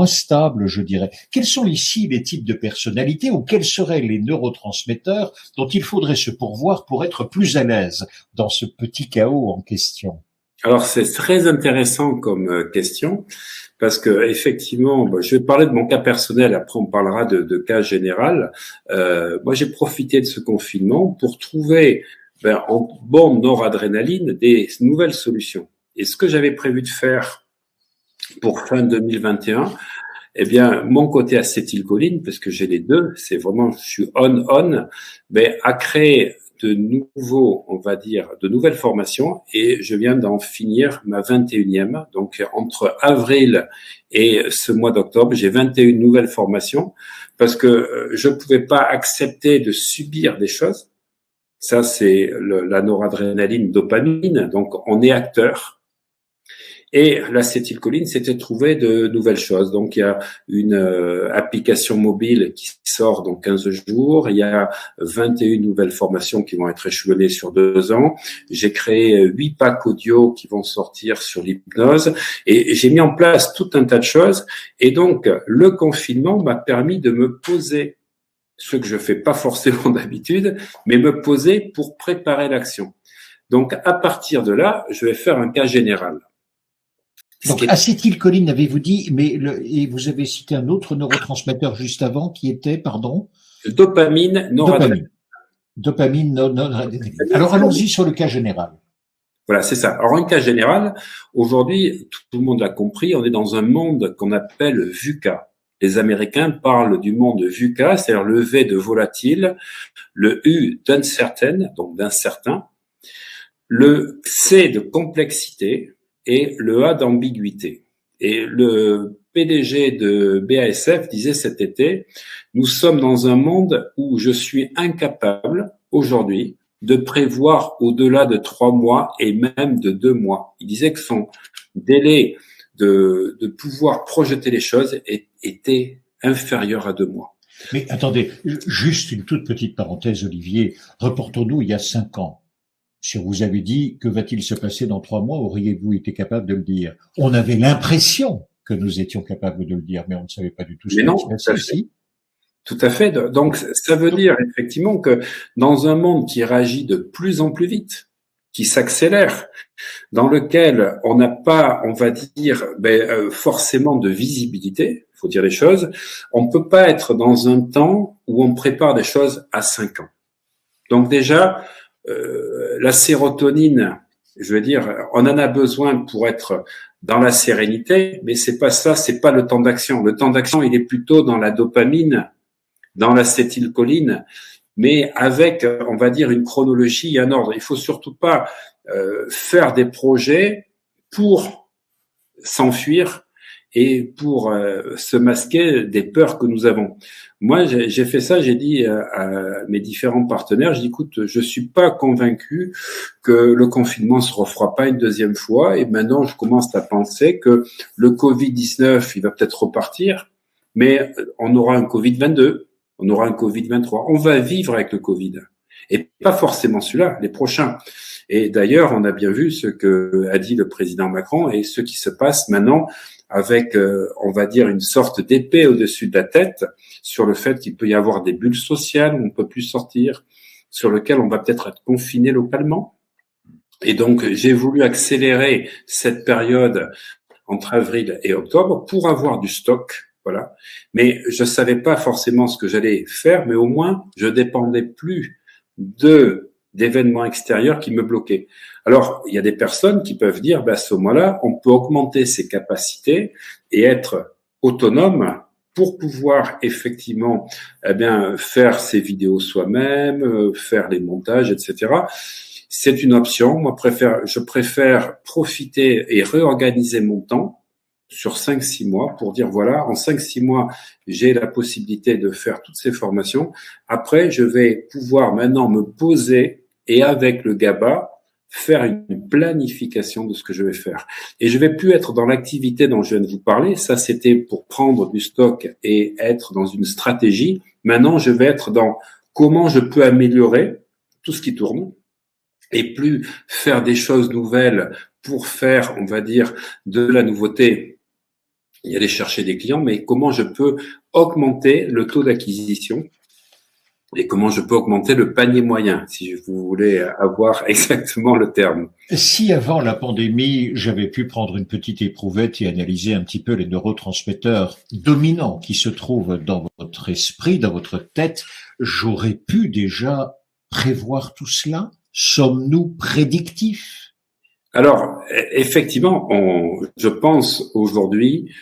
stable, je dirais. Quels sont ici les types de personnalités ou quels seraient les neurotransmetteurs dont il faudrait se pourvoir pour être plus à l'aise dans ce petit chaos en question? Alors c'est très intéressant comme question parce que effectivement, je vais parler de mon cas personnel. Après, on parlera de cas général. Moi, j'ai profité de ce confinement pour trouver en bombe noradrénaline des nouvelles solutions. Et ce que j'avais prévu de faire pour fin 2021, mon côté acétylcholine, parce que j'ai les deux, c'est vraiment, je suis on, a créé de nouvelles formations et je viens d'en finir ma 21e. Donc, entre avril et ce mois d'octobre, j'ai 21 nouvelles formations parce que je ne pouvais pas accepter de subir des choses. Ça, c'est la noradrénaline, dopamine. Donc, on est acteur. Et l'acétylcholine, c'était trouver de nouvelles choses. Donc, il y a une application mobile qui sort dans 15 jours. Il y a 21 nouvelles formations qui vont être échelonnées sur 2 ans. J'ai créé 8 packs audio qui vont sortir sur l'hypnose. Et j'ai mis en place tout un tas de choses. Et donc, le confinement m'a permis de me poser, ce que je fais pas forcément d'habitude, mais me poser pour préparer l'action. Donc, à partir de là, je vais faire un cas général. Donc, acétylcholine, avez-vous dit, et vous avez cité un autre neurotransmetteur juste avant qui était, pardon? Dopamine, noradrénaline. Dopamine, noradrénaline. Alors, allons-y sur le cas général. Voilà, c'est ça. Alors, un cas général, aujourd'hui, tout le monde l'a compris, on est dans un monde qu'on appelle VUCA. Les Américains parlent du monde VUCA, c'est-à-dire le V de volatile, le U d'uncertain, donc d'incertain, le C de complexité, et le A d'ambiguïté. Et le PDG de BASF disait cet été, nous sommes dans un monde où je suis incapable aujourd'hui de prévoir au-delà de 3 mois et même de 2 mois. Il disait que son délai de pouvoir projeter les choses était inférieur à 2 mois. Mais attendez, juste une toute petite parenthèse, Olivier. Reportons-nous il y a 5 ans. Si on vous avait dit que va-t-il se passer dans 3 mois, auriez-vous été capable de le dire? On avait l'impression que nous étions capables de le dire, mais on ne savait pas du tout ce qui allait se passer. Tout à fait. Donc, ça veut dire effectivement que dans un monde qui réagit de plus en plus vite, qui s'accélère, dans lequel on n'a pas, on va dire, forcément de visibilité, il faut dire les choses, on ne peut pas être dans un temps où on prépare des choses à 5 ans. Donc déjà, la sérotonine, je veux dire, on en a besoin pour être dans la sérénité, mais c'est pas ça, c'est pas le temps d'action. Le temps d'action, il est plutôt dans la dopamine, dans l'acétylcholine, mais avec, on va dire, une chronologie et un ordre. Il faut surtout pas faire des projets pour s'enfuir et pour se masquer des peurs que nous avons. Moi, j'ai fait ça, j'ai dit à mes différents partenaires, j'ai dit, écoute, je suis pas convaincu que le confinement se refera pas une deuxième fois, et maintenant je commence à penser que le Covid-19, il va peut-être repartir, mais on aura un Covid-22, on aura un Covid-23, on va vivre avec le Covid, et pas forcément celui-là, les prochains. Et d'ailleurs, on a bien vu ce que a dit le président Macron et ce qui se passe maintenant avec, on va dire, une sorte d'épée au-dessus de la tête sur le fait qu'il peut y avoir des bulles sociales où on peut plus sortir, sur lequel on va peut-être être confiné localement. Et donc, j'ai voulu accélérer cette période entre avril et octobre pour avoir du stock. Voilà. Mais je savais pas forcément ce que j'allais faire, mais au moins, je dépendais plus d'événements extérieurs qui me bloquaient. Alors, il y a des personnes qui peuvent dire, à ce moment-là, on peut augmenter ses capacités et être autonome pour pouvoir effectivement, faire ses vidéos soi-même, faire les montages, etc. C'est une option. Moi, je préfère profiter et réorganiser mon temps sur 5-6 mois pour dire, voilà, en 5-6 mois, j'ai la possibilité de faire toutes ces formations. Après, je vais pouvoir maintenant me poser et avec le GABA, faire une planification de ce que je vais faire. Et je vais plus être dans l'activité dont je viens de vous parler. Ça, c'était pour prendre du stock et être dans une stratégie. Maintenant, je vais être dans comment je peux améliorer tout ce qui tourne et plus faire des choses nouvelles pour faire, on va dire, de la nouveauté et aller chercher des clients, mais comment je peux augmenter le taux d'acquisition et comment je peux augmenter le panier moyen, si vous voulez avoir exactement le terme. Si avant la pandémie, j'avais pu prendre une petite éprouvette et analyser un petit peu les neurotransmetteurs dominants qui se trouvent dans votre esprit, dans votre tête, j'aurais pu déjà prévoir tout cela? Sommes-nous prédictifs? Alors, effectivement, je pense aujourd'hui,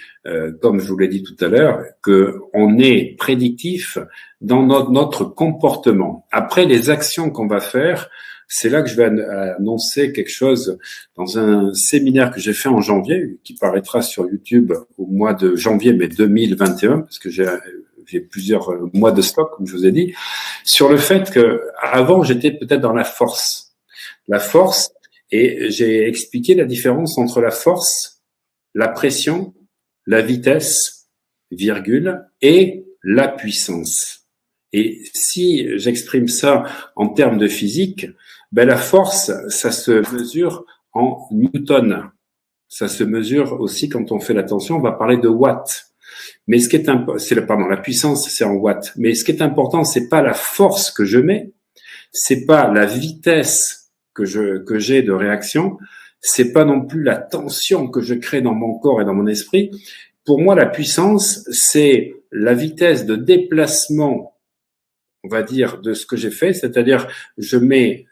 comme je vous l'ai dit tout à l'heure, que on est prédictif dans notre comportement. Après, les actions qu'on va faire, c'est là que je vais annoncer quelque chose dans un séminaire que j'ai fait en janvier, qui paraîtra sur YouTube au mois de janvier, mais 2021, parce que j'ai plusieurs mois de stock, comme je vous ai dit, sur le fait que avant j'étais peut-être dans la force, et j'ai expliqué la différence entre la force la pression, la vitesse, virgule, et la puissance. Et si j'exprime ça en termes de physique, ben la force, ça se mesure en newton. Ça se mesure aussi quand on fait la tension, on va parler de watts. Mais ce qui est la puissance, c'est en watts. Mais ce qui est important, c'est pas la force que je mets, c'est pas la vitesse que j'ai de réaction, c'est pas non plus la tension que je crée dans mon corps et dans mon esprit. Pour moi, la puissance, c'est la vitesse de déplacement, on va dire, de ce que j'ai fait, c'est-à-dire je mets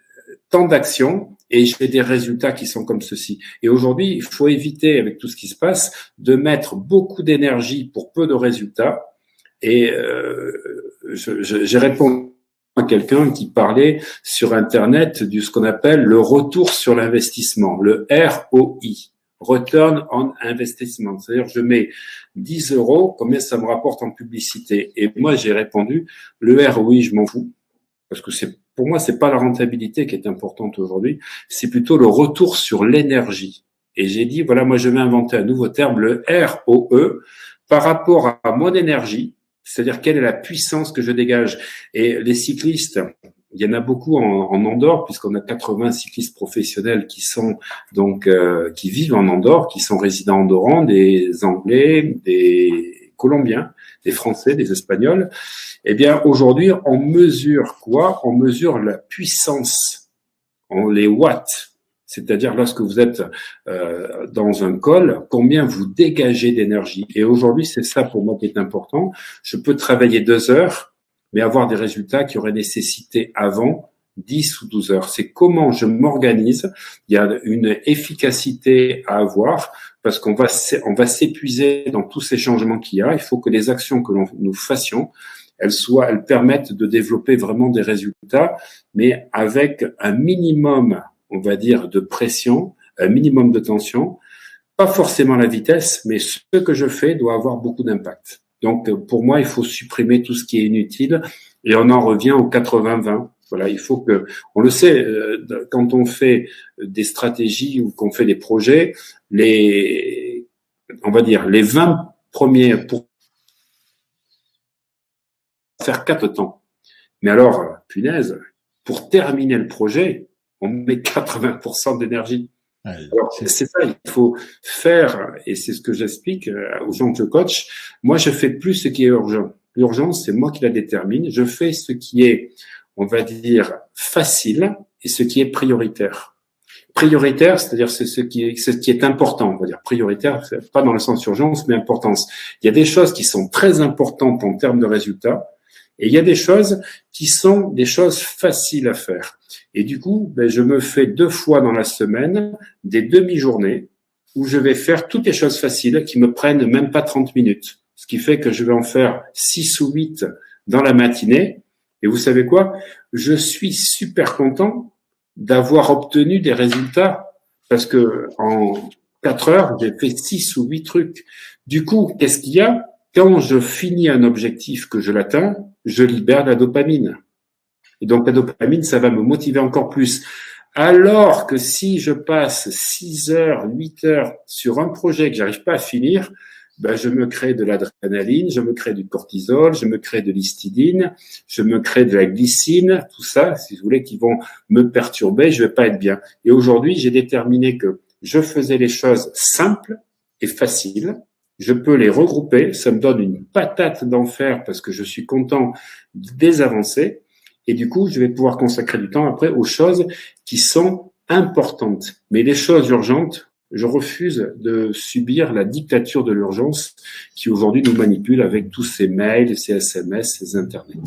tant d'actions et j'ai des résultats qui sont comme ceci. Et aujourd'hui, il faut éviter, avec tout ce qui se passe, de mettre beaucoup d'énergie pour peu de résultats. Et j'ai répondu à quelqu'un qui parlait sur Internet de ce qu'on appelle le retour sur l'investissement, le ROI. Return on Investment. C'est-à-dire, je mets 10 euros, combien ça me rapporte en publicité? Et moi, j'ai répondu, le ROI, je m'en fous. Parce que pour moi, c'est pas la rentabilité qui est importante aujourd'hui, c'est plutôt le retour sur l'énergie. Et j'ai dit, voilà, moi, je vais inventer un nouveau terme, le ROE, par rapport à mon énergie, c'est-à-dire quelle est la puissance que je dégage. Et les cyclistes, il y en a beaucoup en Andorre, puisqu'on a 80 cyclistes professionnels qui sont donc qui vivent en Andorre, qui sont résidents andorrans, des Anglais, des Colombiens, des Français, des Espagnols. Eh bien, aujourd'hui, on mesure quoi? On mesure la puissance, les watts. C'est-à-dire, lorsque vous êtes dans un col, combien vous dégagez d'énergie. Et aujourd'hui, c'est ça pour moi qui est important. Je peux travailler 2 heures, mais avoir des résultats qui auraient nécessité avant 10 ou 12 heures. C'est comment je m'organise. Il y a une efficacité à avoir parce qu'on va s'épuiser dans tous ces changements qu'il y a. Il faut que les actions que nous fassions, elles permettent de développer vraiment des résultats, mais avec un minimum, on va dire, de pression, un minimum de tension. Pas forcément la vitesse, mais ce que je fais doit avoir beaucoup d'impact. Donc, pour moi, il faut supprimer tout ce qui est inutile et on en revient au 80-20. Voilà, il faut que, on le sait, quand on fait des stratégies ou qu'on fait des projets, on va dire, les 20 premiers pour faire 4 temps. Mais alors, punaise, pour terminer le projet, on met 80% d'énergie. Alors, c'est ça, il faut faire, et c'est ce que j'explique aux gens que je coach. Moi, je fais plus ce qui est urgent. L'urgence, c'est moi qui la détermine. Je fais ce qui est, on va dire, facile et ce qui est prioritaire. Prioritaire, c'est-à-dire c'est ce qui est important. On va dire prioritaire, pas dans le sens urgence, mais importance. Il y a des choses qui sont très importantes en termes de résultats, et il y a des choses qui sont des choses faciles à faire. Et du coup, je me fais 2 fois dans la semaine des demi-journées où je vais faire toutes les choses faciles qui me prennent même pas 30 minutes. Ce qui fait que je vais en faire 6 ou 8 dans la matinée. Et vous savez quoi? Je suis super content d'avoir obtenu des résultats parce que en 4 heures, j'ai fait 6 ou 8 trucs. Du coup, qu'est-ce qu'il y a? Quand je finis un objectif que je l'atteins, je libère de la dopamine. Et donc, la dopamine, ça va me motiver encore plus. Alors que si je passe 6 heures, 8 heures sur un projet que j'arrive pas à finir, je me crée de l'adrénaline, je me crée du cortisol, je me crée de l'histidine, je me crée de la glycine, tout ça, si vous voulez, qui vont me perturber, je vais pas être bien. Et aujourd'hui, j'ai déterminé que je faisais les choses simples et faciles. Je peux les regrouper, ça me donne une patate d'enfer parce que je suis content des avancées. Et du coup, je vais pouvoir consacrer du temps après aux choses qui sont importantes. Mais les choses urgentes, je refuse de subir la dictature de l'urgence qui aujourd'hui nous manipule avec tous ces mails, ces SMS, ces Internet.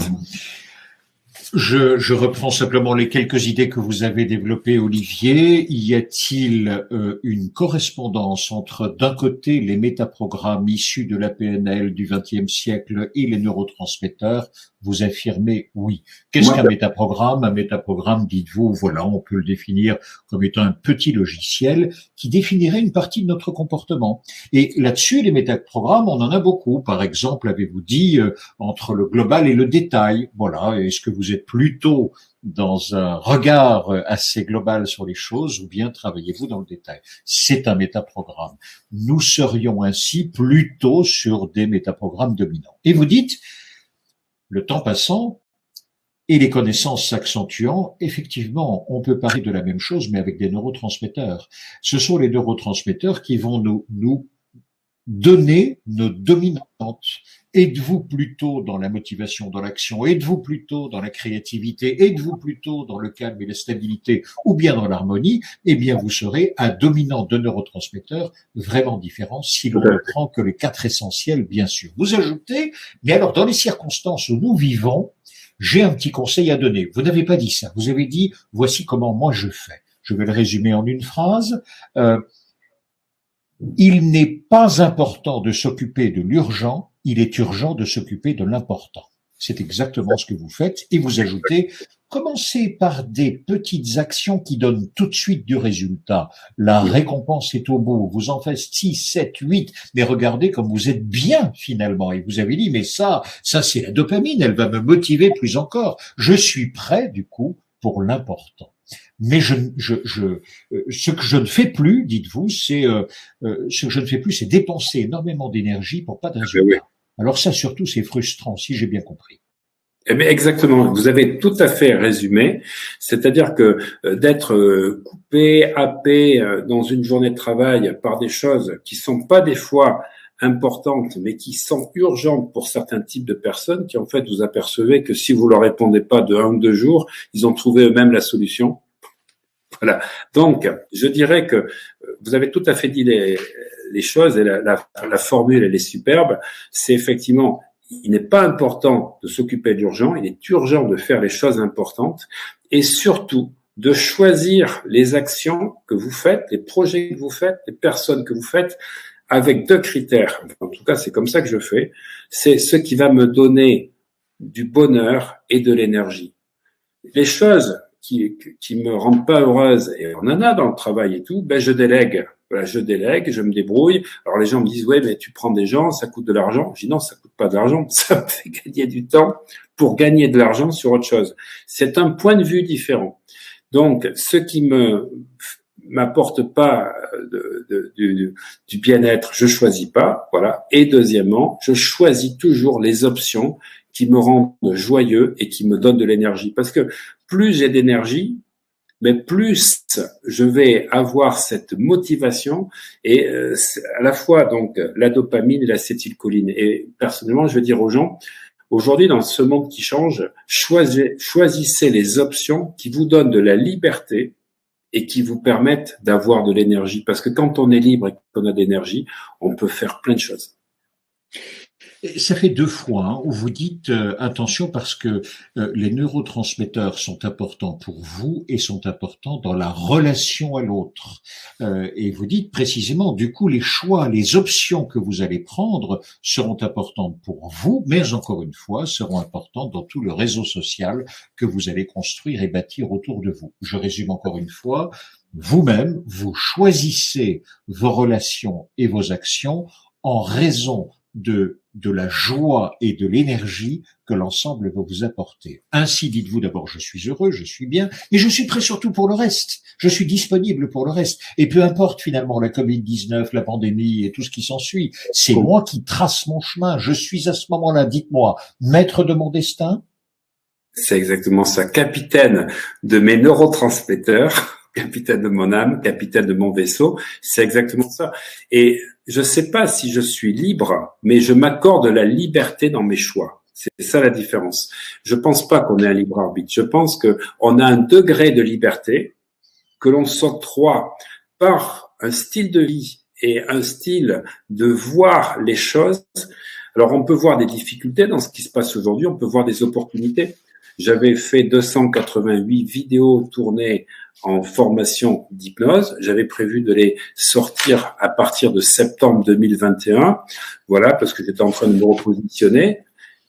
Je reprends simplement les quelques idées que vous avez développées, Olivier. Y a-t-il une correspondance entre, d'un côté, les métaprogrammes issus de la PNL du XXe siècle et les neurotransmetteurs? Vous affirmez oui. Qu'est-ce qu'un métaprogramme? Un métaprogramme, dites-vous, voilà, on peut le définir comme étant un petit logiciel qui définirait une partie de notre comportement. Et là-dessus, les métaprogrammes, on en a beaucoup. Par exemple, avez-vous dit, entre le global et le détail. Voilà. Est-ce que vous vous êtes plutôt dans un regard assez global sur les choses ou bien travaillez-vous dans le détail? C'est un métaprogramme. Nous serions ainsi plutôt sur des métaprogrammes dominants. Et vous dites, le temps passant et les connaissances s'accentuant, effectivement, on peut parler de la même chose, mais avec des neurotransmetteurs. Ce sont les neurotransmetteurs qui vont nous donner nos dominantes. Êtes-vous plutôt dans la motivation, dans l'action? Êtes-vous plutôt dans la créativité? Êtes-vous plutôt dans le calme et la stabilité ou bien dans l'harmonie? Eh bien, vous serez un dominant de neurotransmetteurs vraiment différent si l'on ne prend que les 4 essentiels, bien sûr. Vous ajoutez, mais alors dans les circonstances où nous vivons, j'ai un petit conseil à donner. Vous n'avez pas dit ça. Vous avez dit, voici comment moi je fais. Je vais le résumer en une phrase. Il n'est pas important de s'occuper de l'urgent, il est urgent de s'occuper de l'important. C'est exactement ce que vous faites. Et vous ajoutez, commencez par des petites actions qui donnent tout de suite du résultat. La récompense est au bout. Vous en faites 6, 7, 8. Mais regardez comme vous êtes bien finalement. Et vous avez dit, mais ça c'est la dopamine, elle va me motiver plus encore. Je suis prêt du coup pour l'important. Mais ce que je ne fais plus, dites-vous, c'est dépenser énormément d'énergie pour pas de résultat. Alors ça, surtout, c'est frustrant, si j'ai bien compris. Eh bien, exactement. Vous avez tout à fait résumé. C'est-à-dire que d'être coupé, happé dans une journée de travail par des choses qui sont pas des fois importantes, mais qui sont urgentes pour certains types de personnes, qui en fait vous apercevez que si vous leur répondez pas de 1 ou 2 jours, ils ont trouvé eux-mêmes la solution. Voilà. Donc, je dirais que vous avez tout à fait dit les choses et la formule, elle est superbe. C'est effectivement, il n'est pas important de s'occuper d'urgent, il est urgent de faire les choses importantes et surtout de choisir les actions que vous faites, les projets que vous faites, les personnes que vous faites avec 2 critères. En tout cas, c'est comme ça que je fais. C'est ce qui va me donner du bonheur et de l'énergie. Les choses qui me rendent pas heureuse, et on en a dans le travail et tout, ben je délègue. Voilà, je délègue, je me débrouille. Alors les gens me disent, ouais, mais tu prends des gens, ça coûte de l'argent. Je dis non, ça coûte pas de l'argent, ça me fait gagner du temps pour gagner de l'argent sur autre chose. C'est un point de vue différent. Donc, ce qui m'apporte pas du bien-être, je choisis pas, voilà. Et deuxièmement, je choisis toujours les options qui me rendent joyeux et qui me donnent de l'énergie. Parce que plus j'ai d'énergie, mais plus je vais avoir cette motivation et à la fois donc la dopamine et l'acétylcholine. Et personnellement, je veux dire aux gens, aujourd'hui dans ce monde qui change, choisissez les options qui vous donnent de la liberté et qui vous permettent d'avoir de l'énergie. Parce que quand on est libre et qu'on a de l'énergie, on peut faire plein de choses. Ça fait 2 fois où vous dites attention parce que les neurotransmetteurs sont importants pour vous et sont importants dans la relation à l'autre. Et vous dites précisément, du coup, les choix, les options que vous allez prendre seront importantes pour vous, mais encore une fois, seront importantes dans tout le réseau social que vous allez construire et bâtir autour de vous. Je résume encore une fois. Vous-même, vous choisissez vos relations et vos actions en raison de la joie et de l'énergie que l'ensemble va vous apporter. Ainsi, dites-vous d'abord, je suis heureux, je suis bien, et je suis prêt surtout pour le reste. Je suis disponible pour le reste. Et peu importe finalement la Covid-19, la pandémie et tout ce qui s'ensuit, c'est moi qui trace mon chemin. Je suis à ce moment-là, dites-moi, maître de mon destin? C'est exactement ça. Capitaine de mes neurotransmetteurs, capitaine de mon âme, capitaine de mon vaisseau. C'est exactement ça. Et je sais pas si je suis libre, mais je m'accorde la liberté dans mes choix. C'est ça la différence. Je pense pas qu'on ait un libre arbitre. Je pense que on a un degré de liberté que l'on s'octroie par un style de vie et un style de voir les choses. Alors, on peut voir des difficultés dans ce qui se passe aujourd'hui. On peut voir des opportunités. J'avais fait 288 vidéos tournées en formation d'hypnose. J'avais prévu de les sortir à partir de septembre 2021. Voilà, parce que j'étais en train de me repositionner.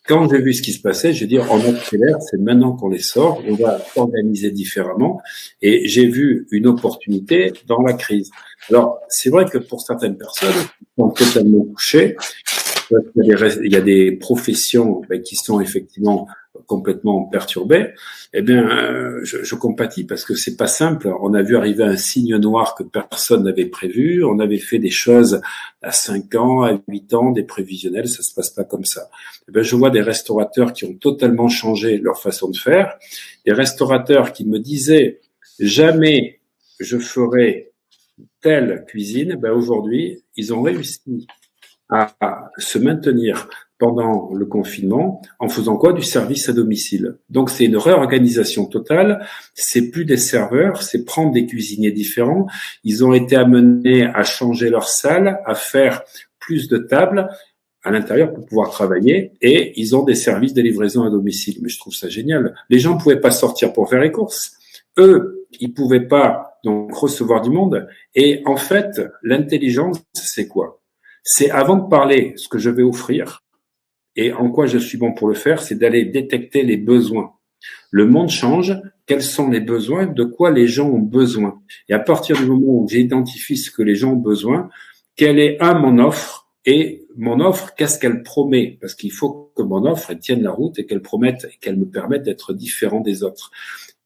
Quand j'ai vu ce qui se passait, j'ai dit, on accélère, c'est maintenant qu'on les sort, on va s'organiser différemment. Et j'ai vu une opportunité dans la crise. Alors, c'est vrai que pour certaines personnes qui sont totalement touchées, il y a des professions qui sont effectivement complètement perturbés, eh bien, je compatis parce que c'est pas simple. On a vu arriver un signe noir que personne n'avait prévu. On avait fait des choses à 5 ans, à 8 ans, des prévisionnels. Ça se passe pas comme ça. Eh bien, je vois des restaurateurs qui ont totalement changé leur façon de faire. Des restaurateurs qui me disaient jamais je ferai telle cuisine. Ben aujourd'hui, ils ont réussi à se maintenir pendant le confinement en faisant quoi? Du service à domicile. Donc c'est une réorganisation totale, c'est plus des serveurs, c'est prendre des cuisiniers différents. Ils ont été amenés à changer leur salle, à faire plus de tables à l'intérieur pour pouvoir travailler, et ils ont des services de livraison à domicile. Mais je trouve ça génial. Les gens ne pouvaient pas sortir pour faire les courses. Eux, ils pouvaient pas donc recevoir du monde. Et en fait, l'intelligence, c'est quoi? C'est avant de parler ce que je vais offrir et en quoi je suis bon pour le faire, c'est d'aller détecter les besoins. Le monde change, quels sont les besoins, de quoi les gens ont besoin. Et à partir du moment où j'identifie ce que les gens ont besoin, quelle est mon offre, et mon offre, qu'est-ce qu'elle promet? Parce qu'il faut que mon offre elle tienne la route et qu'elle promette et qu'elle me permette d'être différent des autres.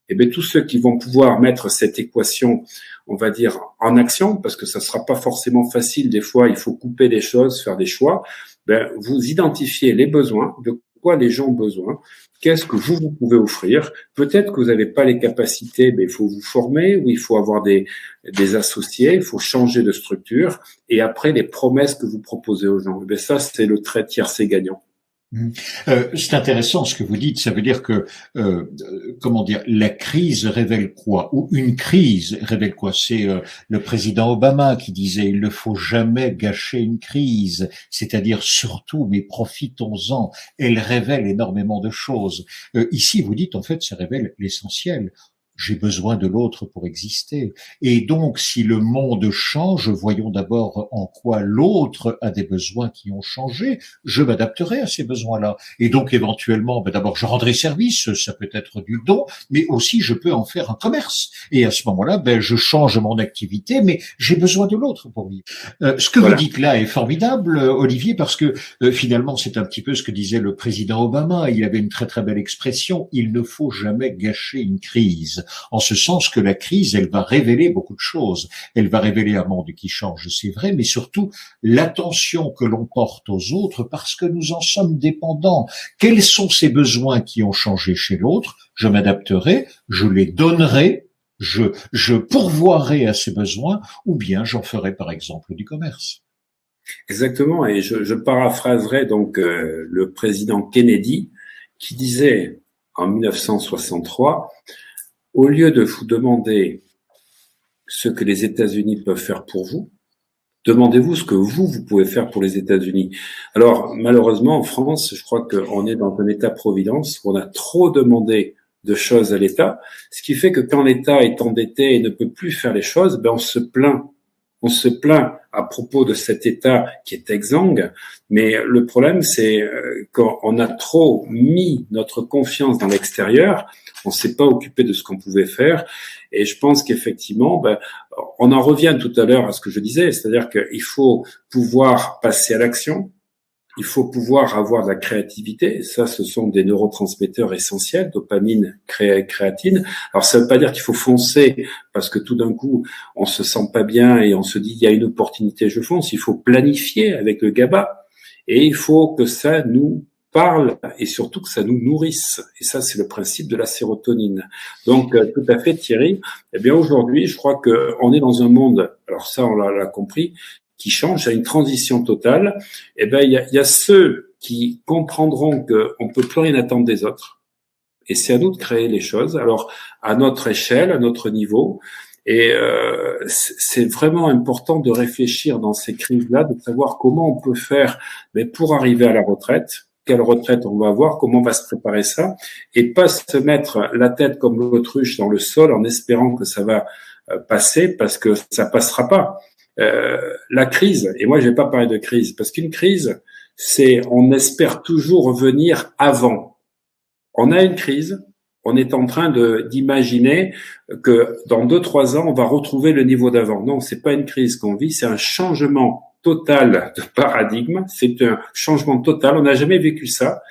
Et bien tous ceux qui vont pouvoir mettre cette équation, on va dire, en action, parce que ça sera pas forcément facile, des fois il faut couper des choses, faire des choix, ben, vous identifiez les besoins, de quoi les gens ont besoin, qu'est-ce que vous pouvez offrir. Peut-être que vous n'avez pas les capacités, mais il faut vous former, ou il faut avoir des associés, il faut changer de structure, et après les promesses que vous proposez aux gens. Ben ça, c'est le trait tiercé gagnant. C'est intéressant ce que vous dites. Ça veut dire que, comment dire, la crise révèle quoi? Ou une crise révèle quoi? C'est le président Obama qui disait il ne faut jamais gâcher une crise, c'est-à-dire surtout, mais profitons-en. Elle révèle énormément de choses. Ici, vous dites en fait, ça révèle l'essentiel. J'ai besoin de l'autre pour exister. Et donc, si le monde change, voyons d'abord en quoi l'autre a des besoins qui ont changé. Je m'adapterai à ces besoins-là. Et donc, éventuellement, d'abord, je rendrai service. Ça peut être du don, mais aussi, je peux en faire un commerce. Et à ce moment-là, je change mon activité, mais j'ai besoin de l'autre pour vivre. Ce que vous dites là est formidable, Olivier, parce que finalement, c'est un petit peu ce que disait le président Obama. Il avait une très très belle expression. Il ne faut jamais gâcher une crise. En ce sens que la crise, elle va révéler beaucoup de choses. Elle va révéler un monde qui change, c'est vrai, mais surtout l'attention que l'on porte aux autres parce que nous en sommes dépendants. Quels sont ces besoins qui ont changé chez l'autre? Je m'adapterai, je les donnerai, je pourvoirai à ces besoins, ou bien j'en ferai par exemple du commerce. Exactement, et je paraphraserai donc le président Kennedy qui disait en 1963, au lieu de vous demander ce que les États-Unis peuvent faire pour vous, demandez-vous ce que vous pouvez faire pour les États-Unis. Alors, malheureusement, en France, je crois qu'on est dans un État-providence où on a trop demandé de choses à l'État, ce qui fait que quand l'État est endetté et ne peut plus faire les choses, on se plaint. On se plaint à propos de cet État qui est exsangue, mais le problème, c'est qu'on a trop mis notre confiance dans l'extérieur, on ne s'est pas occupé de ce qu'on pouvait faire, et je pense qu'effectivement, on en revient tout à l'heure à ce que je disais, c'est-à-dire qu'il faut pouvoir passer à l'action, il faut pouvoir avoir de la créativité, et ça, ce sont des neurotransmetteurs essentiels, dopamine, créatine. Alors, ça ne veut pas dire qu'il faut foncer, parce que tout d'un coup, on se sent pas bien et on se dit, il y a une opportunité, je fonce. Il faut planifier avec le GABA, et il faut que ça nous parle, et surtout que ça nous nourrisse. Et ça, c'est le principe de la sérotonine. Donc, tout à fait, Thierry. Eh bien, aujourd'hui, je crois qu'on est dans un monde, alors ça, on l'a compris, qui change, à une transition totale. Eh ben, il y a ceux qui comprendront qu'on peut plus rien attendre des autres. Et c'est à nous de créer les choses. Alors, à notre échelle, à notre niveau. Et c'est vraiment important de réfléchir dans ces crises-là, de savoir comment on peut faire, mais pour arriver à la retraite. Quelle retraite on va avoir, comment on va se préparer ça, et pas se mettre la tête comme l'autruche dans le sol en espérant que ça va passer, parce que ça passera pas. La crise, et moi je vais pas parler de crise, parce qu'une crise, c'est on espère toujours revenir avant. On a une crise, on est en train d'imaginer que dans 2-3 ans on va retrouver le niveau d'avant. Non, c'est pas une crise qu'on vit, c'est un changement total de paradigme, c'est un changement total. On n'a jamais vécu ça.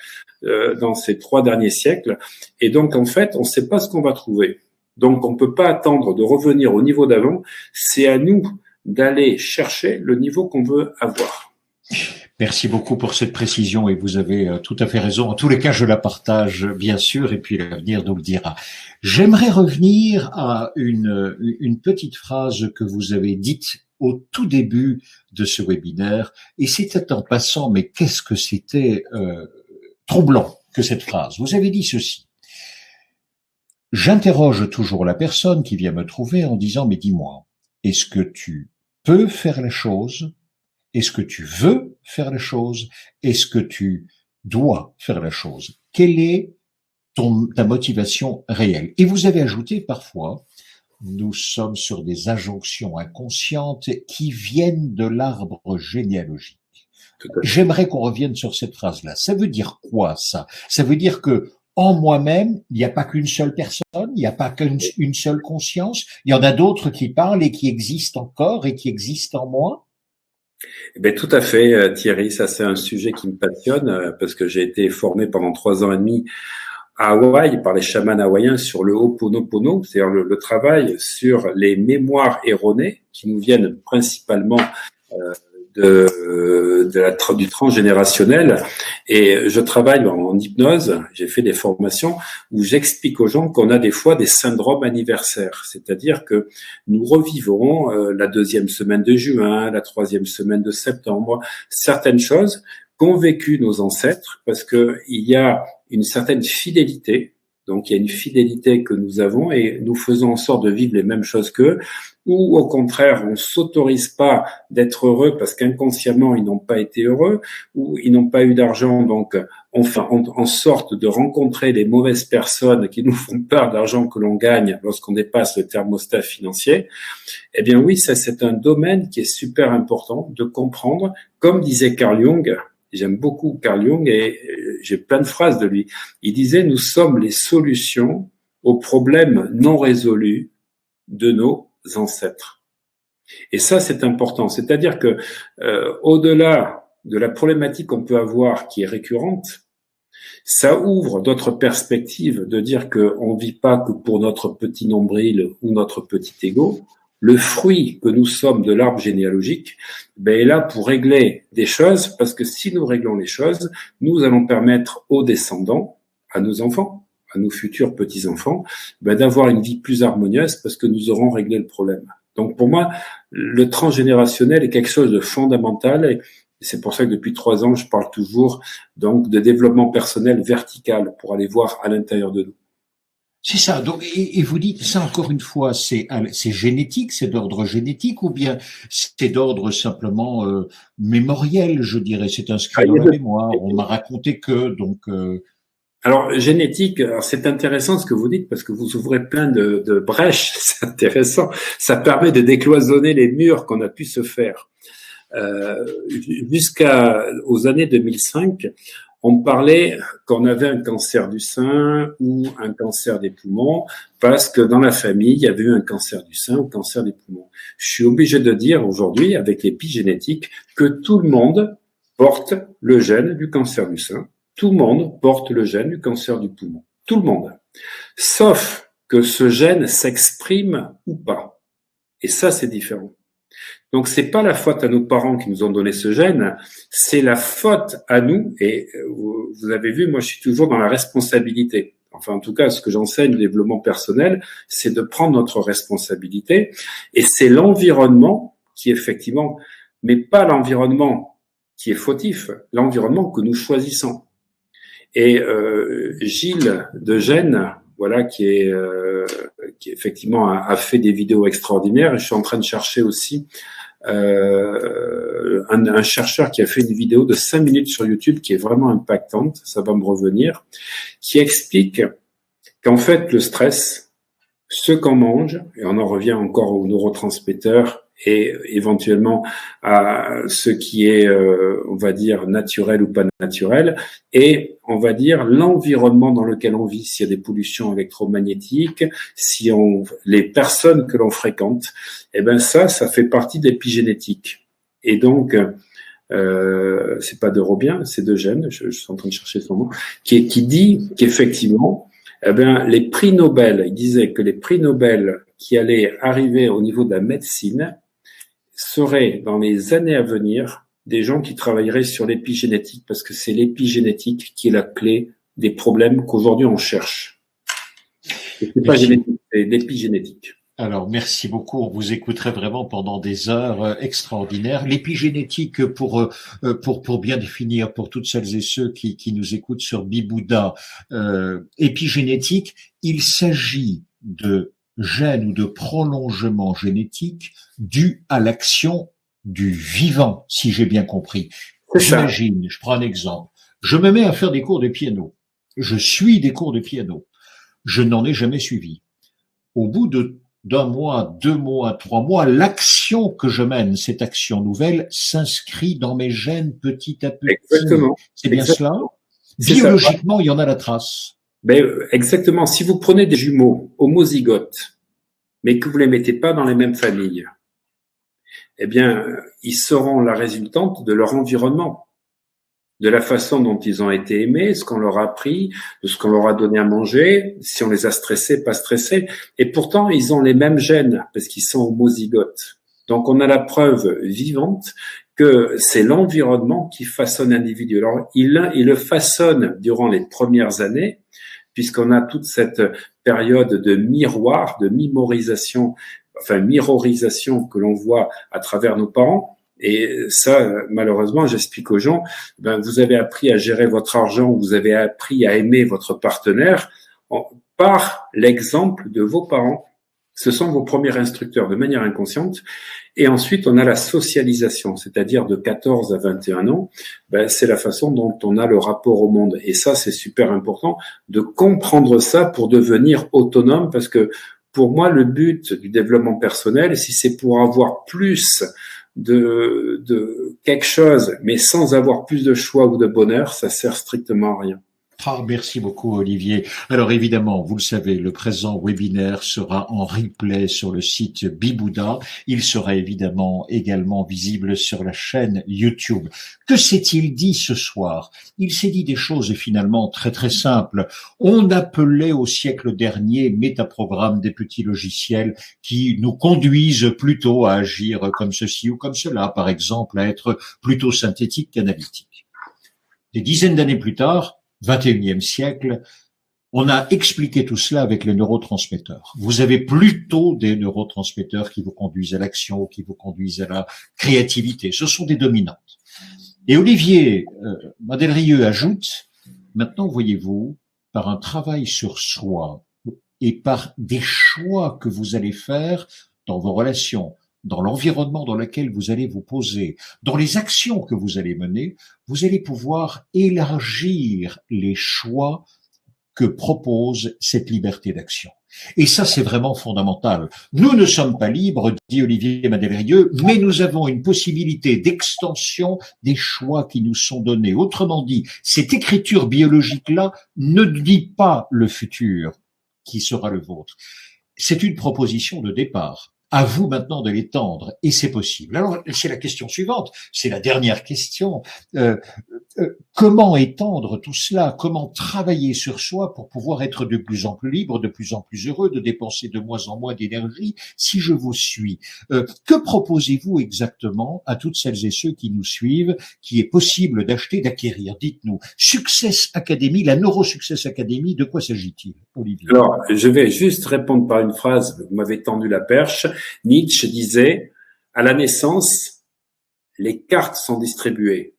dans ces 3 derniers siècles. Et donc, en fait, on ne sait pas ce qu'on va trouver. Donc, on ne peut pas attendre de revenir au niveau d'avant. C'est à nous d'aller chercher le niveau qu'on veut avoir. Merci beaucoup pour cette précision et vous avez tout à fait raison. En tous les cas, je la partage bien sûr et puis l'avenir nous le dira. J'aimerais revenir à une petite phrase que vous avez dite au tout début de ce webinaire et c'était en passant, mais qu'est-ce que c'était troublant que cette phrase. Vous avez dit ceci. J'interroge toujours la personne qui vient me trouver en disant, mais dis-moi, est-ce que tu peux faire la chose? Est-ce que tu veux faire la chose? Est-ce que tu dois faire la chose? Quelle est ta motivation réelle? Et vous avez ajouté parfois, nous sommes sur des injonctions inconscientes qui viennent de l'arbre généalogique. J'aimerais qu'on revienne sur cette phrase-là. Ça veut dire quoi, ça? Ça veut dire que en moi-même, il n'y a pas qu'une seule personne, il n'y a pas qu'une seule conscience, il y en a d'autres qui parlent et qui existent encore et qui existent en moi? Eh bien, tout à fait, Thierry. Ça, c'est un sujet qui me passionne parce que j'ai été formé pendant 3 ans et demi à Hawaï par les chamans hawaïens sur le Ho'oponopono, c'est-à-dire le travail sur les mémoires erronées qui nous viennent principalement du transgénérationnel. Et je travaille en hypnose, j'ai fait des formations où j'explique aux gens qu'on a des fois des syndromes anniversaires, c'est-à-dire que nous revivons la 2e semaine de juin, la 3e semaine de septembre, certaines choses qu'ont vécu nos ancêtres, parce que il y a une certaine fidélité. Donc, il y a une fidélité que nous avons et nous faisons en sorte de vivre les mêmes choses qu'eux, ou au contraire, on s'autorise pas d'être heureux parce qu'inconsciemment, ils n'ont pas été heureux, ou ils n'ont pas eu d'argent, donc on fait en sorte de rencontrer les mauvaises personnes qui nous font peur d'argent que l'on gagne lorsqu'on dépasse le thermostat financier. Eh bien oui, ça c'est un domaine qui est super important de comprendre, comme disait Carl Jung. J'aime beaucoup Carl Jung et j'ai plein de phrases de lui. Il disait, nous sommes les solutions aux problèmes non résolus de nos ancêtres. Et ça, c'est important. C'est-à-dire que au-delà de la problématique qu'on peut avoir qui est récurrente, ça ouvre d'autres perspectives de dire qu'on ne vit pas que pour notre petit nombril ou notre petit ego. Le fruit que nous sommes de l'arbre généalogique est là pour régler des choses, parce que si nous réglons les choses, nous allons permettre aux descendants, à nos enfants, à nos futurs petits-enfants, d'avoir une vie plus harmonieuse parce que nous aurons réglé le problème. Donc pour moi, le transgénérationnel est quelque chose de fondamental et c'est pour ça que depuis 3 ans, je parle toujours donc de développement personnel vertical pour aller voir à l'intérieur de nous. C'est ça. Donc, et vous dites ça encore une fois, c'est génétique, c'est d'ordre génétique ou bien c'est d'ordre simplement mémoriel, je dirais. C'est inscrit dans la mémoire. On m'a raconté que donc. Alors génétique, c'est intéressant ce que vous dites parce que vous ouvrez plein de brèches. C'est intéressant. Ça permet de décloisonner les murs qu'on a pu se faire. Jusqu'aux années 2005. On parlait qu'on avait un cancer du sein ou un cancer des poumons parce que dans la famille, il y avait eu un cancer du sein ou un cancer des poumons. Je suis obligé de dire aujourd'hui, avec l'épigénétique, que tout le monde porte le gène du cancer du sein. Tout le monde porte le gène du cancer du poumon. Tout le monde. Sauf que ce gène s'exprime ou pas. Et ça, c'est différent. Donc, c'est pas la faute à nos parents qui nous ont donné ce gène, c'est la faute à nous. Et vous avez vu, moi, je suis toujours dans la responsabilité. Enfin, en tout cas, ce que j'enseigne, le développement personnel, c'est de prendre notre responsabilité. Et c'est l'environnement qui, effectivement, mais pas l'environnement qui est fautif, l'environnement que nous choisissons. Et Gilles de Gênes, voilà, qui effectivement a fait des vidéos extraordinaires. Et je suis en train de chercher aussi un chercheur qui a fait une vidéo de 5 minutes sur YouTube qui est vraiment impactante, ça va me revenir, qui explique qu'en fait le stress, ce qu'on mange, et on en revient encore aux neurotransmetteurs et éventuellement à ce qui est, on va dire, naturel ou pas naturel, et on va dire l'environnement dans lequel on vit, s'il y a des pollutions électromagnétiques, les personnes que l'on fréquente, eh ben ça fait partie de l'épigénétique. Et donc, c'est pas de Robien, c'est d'Eugène, je suis en train de chercher son nom, qui dit qu'effectivement, eh bien, les prix Nobel, il disait que les prix Nobel qui allaient arriver au niveau de la médecine seraient, dans les années à venir, des gens qui travailleraient sur l'épigénétique, parce que c'est l'épigénétique qui est la clé des problèmes qu'aujourd'hui on cherche. Et c'est pas génétique, c'est l'épigénétique. Alors, merci beaucoup. On vous écouterait vraiment pendant des heures extraordinaires. L'épigénétique, pour bien définir, pour toutes celles et ceux qui nous écoutent sur Bibouda, épigénétique, il s'agit de gènes ou de prolongements génétiques dus à l'action du vivant, si j'ai bien compris. J'imagine, je prends un exemple. Je me mets à faire des cours de piano. Je suis des cours de piano. Je n'en ai jamais suivi. Au bout d'un mois, 2 mois, 3 mois, l'action que je mène, cette action nouvelle, s'inscrit dans mes gènes petit à petit. Exactement. C'est bien cela? Biologiquement, il y en a la trace. Ben, exactement. Si vous prenez des jumeaux homozygotes, mais que vous les mettez pas dans les mêmes familles, eh bien, ils seront la résultante de leur environnement, de la façon dont ils ont été aimés, ce qu'on leur a appris, de ce qu'on leur a donné à manger, si on les a stressés, pas stressés. Et pourtant, ils ont les mêmes gènes parce qu'ils sont homozygotes. Donc, on a la preuve vivante que c'est l'environnement qui façonne l'individu. Alors, il le façonne durant les premières années, puisqu'on a toute cette période de miroir, de mirorisation que l'on voit à travers nos parents. Et ça, malheureusement, j'explique aux gens, vous avez appris à gérer votre argent, vous avez appris à aimer votre partenaire par l'exemple de vos parents. Ce sont vos premiers instructeurs de manière inconsciente. Et ensuite, on a la socialisation, c'est-à-dire de 14 à 21 ans. C'est la façon dont on a le rapport au monde. Et ça, c'est super important de comprendre ça pour devenir autonome, parce que pour moi, le but du développement personnel, si c'est pour avoir plus de quelque chose, mais sans avoir plus de choix ou de bonheur, ça sert strictement à rien. Ah, merci beaucoup, Olivier. Alors évidemment, vous le savez, le présent webinaire sera en replay sur le site Bibouda. Il sera évidemment également visible sur la chaîne YouTube. Que s'est-il dit ce soir? Il s'est dit des choses finalement très très simples. On appelait au siècle dernier métaprogrammes des petits logiciels qui nous conduisent plutôt à agir comme ceci ou comme cela, par exemple à être plutôt synthétique qu'analytique. Des dizaines d'années plus tard, 21e siècle, on a expliqué tout cela avec les neurotransmetteurs. Vous avez plutôt des neurotransmetteurs qui vous conduisent à l'action, qui vous conduisent à la créativité. Ce sont des dominantes. Et Olivier Madelrieux ajoute, maintenant, voyez-vous, par un travail sur soi et par des choix que vous allez faire dans vos relations, dans l'environnement dans lequel vous allez vous poser, dans les actions que vous allez mener, vous allez pouvoir élargir les choix que propose cette liberté d'action. Et ça, c'est vraiment fondamental. Nous ne sommes pas libres, dit Olivier Madelrieux, mais nous avons une possibilité d'extension des choix qui nous sont donnés. Autrement dit, cette écriture biologique-là ne dit pas le futur qui sera le vôtre. C'est une proposition de départ. À vous maintenant de l'étendre, et c'est possible. Alors, c'est la question suivante, c'est la dernière question. Comment étendre tout cela? Comment travailler sur soi pour pouvoir être de plus en plus libre, de plus en plus heureux, de dépenser de moins en moins d'énergie, si je vous suis? Que proposez-vous exactement à toutes celles et ceux qui nous suivent, qui est possible d'acheter, d'acquérir? Dites-nous. Success Academy, la Neurosuccess Academy, de quoi s'agit-il, Olivier? Alors, je vais juste répondre par une phrase, vous m'avez tendu la perche. Nietzsche disait, à la naissance, les cartes sont distribuées,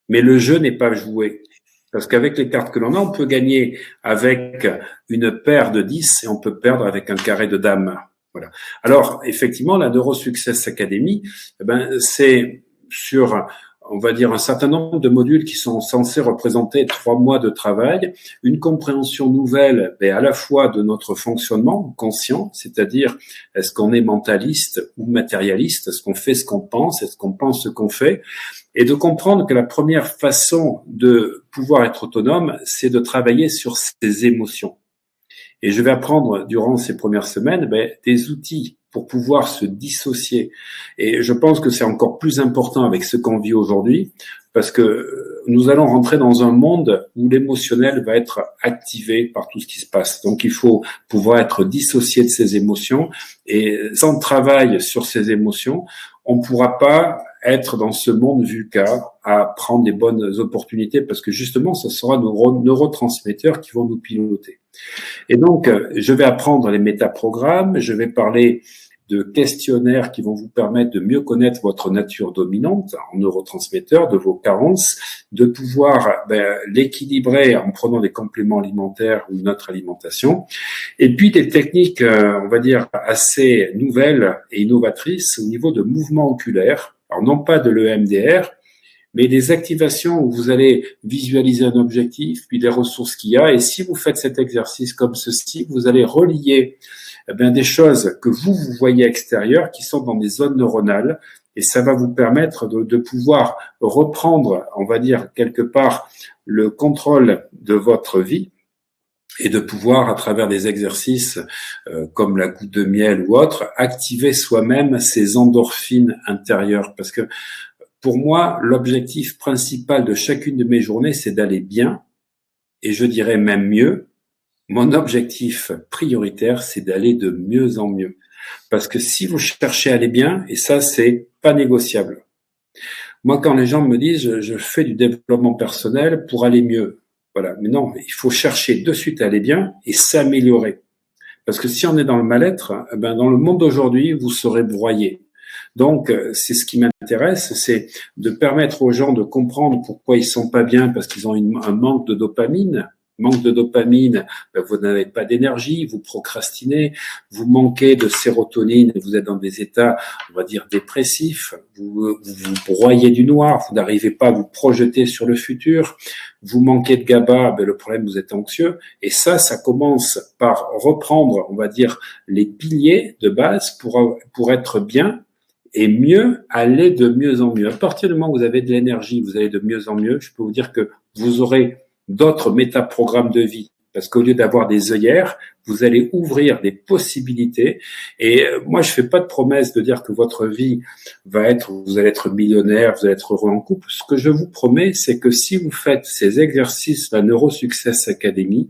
mais le jeu n'est pas joué. Parce qu'avec les cartes que l'on a, on peut gagner avec une paire de 10 et on peut perdre avec un carré de dames. Voilà. Alors, effectivement, la Neurosuccess Academy, c'est sur, on va dire, un certain nombre de modules qui sont censés représenter 3 mois de travail, une compréhension nouvelle, à la fois de notre fonctionnement conscient, c'est-à-dire est-ce qu'on est mentaliste ou matérialiste, est-ce qu'on fait ce qu'on pense, est-ce qu'on pense ce qu'on fait, et de comprendre que la première façon de pouvoir être autonome, c'est de travailler sur ses émotions. Et je vais apprendre durant ces premières semaines des outils pour pouvoir se dissocier. Et je pense que c'est encore plus important avec ce qu'on vit aujourd'hui, parce que nous allons rentrer dans un monde où l'émotionnel va être activé par tout ce qui se passe. Donc il faut pouvoir être dissocié de ses émotions, et sans travail sur ses émotions, on ne pourra pas être dans ce monde VUCA à prendre des bonnes opportunités, parce que justement, ce sera nos neurotransmetteurs qui vont nous piloter. Et donc, je vais apprendre les métaprogrammes, je vais parler de questionnaires qui vont vous permettre de mieux connaître votre nature dominante en neurotransmetteurs, de vos carences, de pouvoir l'équilibrer en prenant des compléments alimentaires ou notre alimentation, et puis des techniques, on va dire, assez nouvelles et innovatrices au niveau de mouvements oculaires, alors non pas de l'EMDR, mais des activations où vous allez visualiser un objectif, puis les ressources qu'il y a, et si vous faites cet exercice comme ceci, vous allez relier des choses que vous voyez extérieures qui sont dans des zones neuronales, et ça va vous permettre de pouvoir reprendre, on va dire, quelque part, le contrôle de votre vie, et de pouvoir, à travers des exercices comme la goutte de miel ou autre, activer soi-même ces endorphines intérieures. Parce que pour moi, l'objectif principal de chacune de mes journées, c'est d'aller bien, et je dirais même mieux. Mon objectif prioritaire, c'est d'aller de mieux en mieux. Parce que si vous cherchez à aller bien, et ça, c'est pas négociable. Moi, quand les gens me disent, je fais du développement personnel pour aller mieux. Voilà. Mais non, il faut chercher de suite à aller bien et s'améliorer. Parce que si on est dans le mal-être, dans le monde d'aujourd'hui, vous serez broyé. Donc, c'est ce qui m'intéresse, c'est de permettre aux gens de comprendre pourquoi ils sont pas bien, parce qu'ils ont un manque de dopamine. Manque de dopamine, vous n'avez pas d'énergie, vous procrastinez, vous manquez de sérotonine, vous êtes dans des états, on va dire, dépressifs, vous broyez du noir, vous n'arrivez pas à vous projeter sur le futur, vous manquez de GABA, le problème, vous êtes anxieux, et ça commence par reprendre, on va dire, les piliers de base pour être bien, et mieux, aller de mieux en mieux. À partir du moment où vous avez de l'énergie, vous allez de mieux en mieux, je peux vous dire que vous aurez d'autres métaprogrammes de vie. Parce qu'au lieu d'avoir des œillères, vous allez ouvrir des possibilités. Et moi, je fais pas de promesse de dire que votre vie vous allez être millionnaire, vous allez être heureux en couple. Ce que je vous promets, c'est que si vous faites ces exercices, la NeuroSuccess Academy,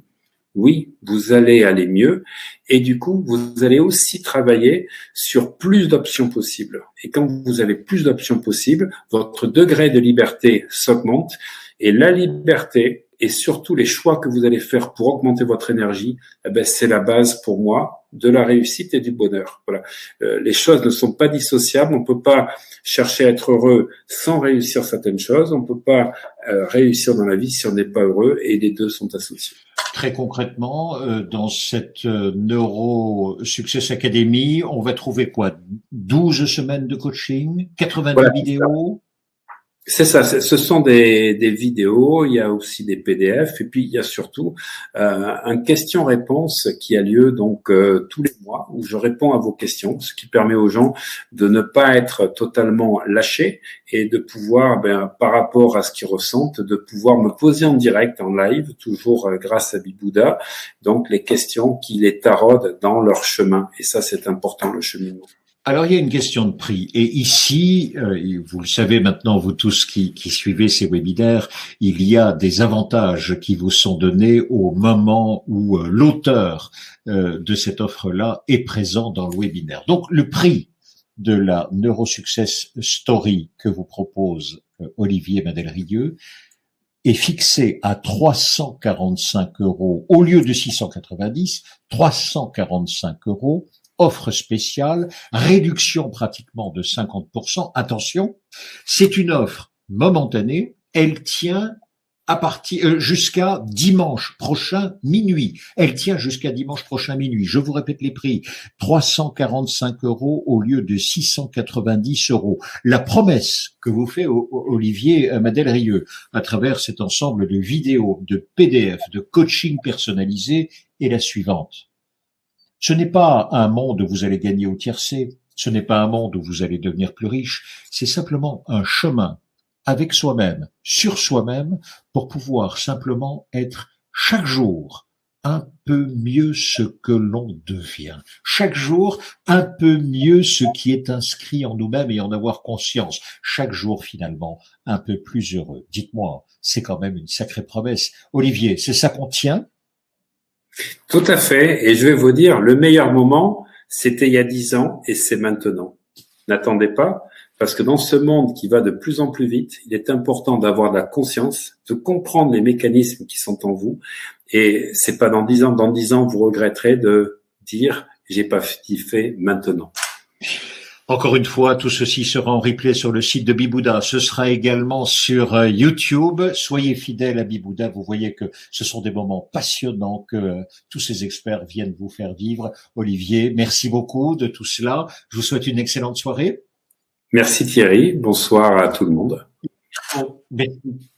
oui, vous allez aller mieux. Et du coup, vous allez aussi travailler sur plus d'options possibles. Et quand vous avez plus d'options possibles, votre degré de liberté s'augmente. Et la liberté, et surtout les choix que vous allez faire pour augmenter votre énergie, c'est la base pour moi de la réussite et du bonheur. Voilà. Les choses ne sont pas dissociables. On peut pas chercher à être heureux sans réussir certaines choses. On peut pas réussir dans la vie si on n'est pas heureux, et les deux sont associés. Très concrètement, dans cette NeuroSuccess Academy, on va trouver quoi? 12 semaines de coaching, 90 vidéos. C'est ça, ce sont des vidéos, il y a aussi des PDF, et puis il y a surtout un question-réponse qui a lieu donc tous les mois, où je réponds à vos questions, ce qui permet aux gens de ne pas être totalement lâchés et de pouvoir, par rapport à ce qu'ils ressentent, de pouvoir me poser en direct, en live, toujours grâce à Bibouda, donc les questions qui les taraudent dans leur chemin. Et ça, c'est important, le cheminement. Alors, il y a une question de prix. Et ici, vous le savez maintenant, vous tous qui suivez ces webinaires, il y a des avantages qui vous sont donnés au moment où l'auteur de cette offre-là est présent dans le webinaire. Donc, le prix de la NeuroSuccess Story que vous propose Olivier Madelrieux est fixé à 345 € au lieu de 690, 345 €. Offre spéciale, réduction pratiquement de 50%. Attention, c'est une offre momentanée. Elle tient à partir jusqu'à dimanche prochain minuit. Elle tient jusqu'à dimanche prochain minuit. Je vous répète les prix. 345 € au lieu de 690 €. La promesse que vous fait Olivier Madelrieux à travers cet ensemble de vidéos, de PDF, de coaching personnalisé est la suivante. Ce n'est pas un monde où vous allez gagner au tiercé, ce n'est pas un monde où vous allez devenir plus riche, c'est simplement un chemin avec soi-même, sur soi-même, pour pouvoir simplement être chaque jour un peu mieux ce que l'on devient. Chaque jour, un peu mieux ce qui est inscrit en nous-mêmes et en avoir conscience. Chaque jour, finalement, un peu plus heureux. Dites-moi, c'est quand même une sacrée promesse. Olivier, c'est ça qu'on tient? Tout à fait. Et je vais vous dire, le meilleur moment, c'était il y a 10 ans et c'est maintenant. N'attendez pas, parce que dans ce monde qui va de plus en plus vite, il est important d'avoir de la conscience, de comprendre les mécanismes qui sont en vous. Et c'est pas dans 10 ans. Dans 10 ans, vous regretterez de dire, j'ai pas fait maintenant. Encore une fois, tout ceci sera en replay sur le site de Bibouda. Ce sera également sur YouTube. Soyez fidèles à Bibouda. Vous voyez que ce sont des moments passionnants que tous ces experts viennent vous faire vivre. Olivier, merci beaucoup de tout cela. Je vous souhaite une excellente soirée. Merci Thierry. Bonsoir à tout le monde. Merci.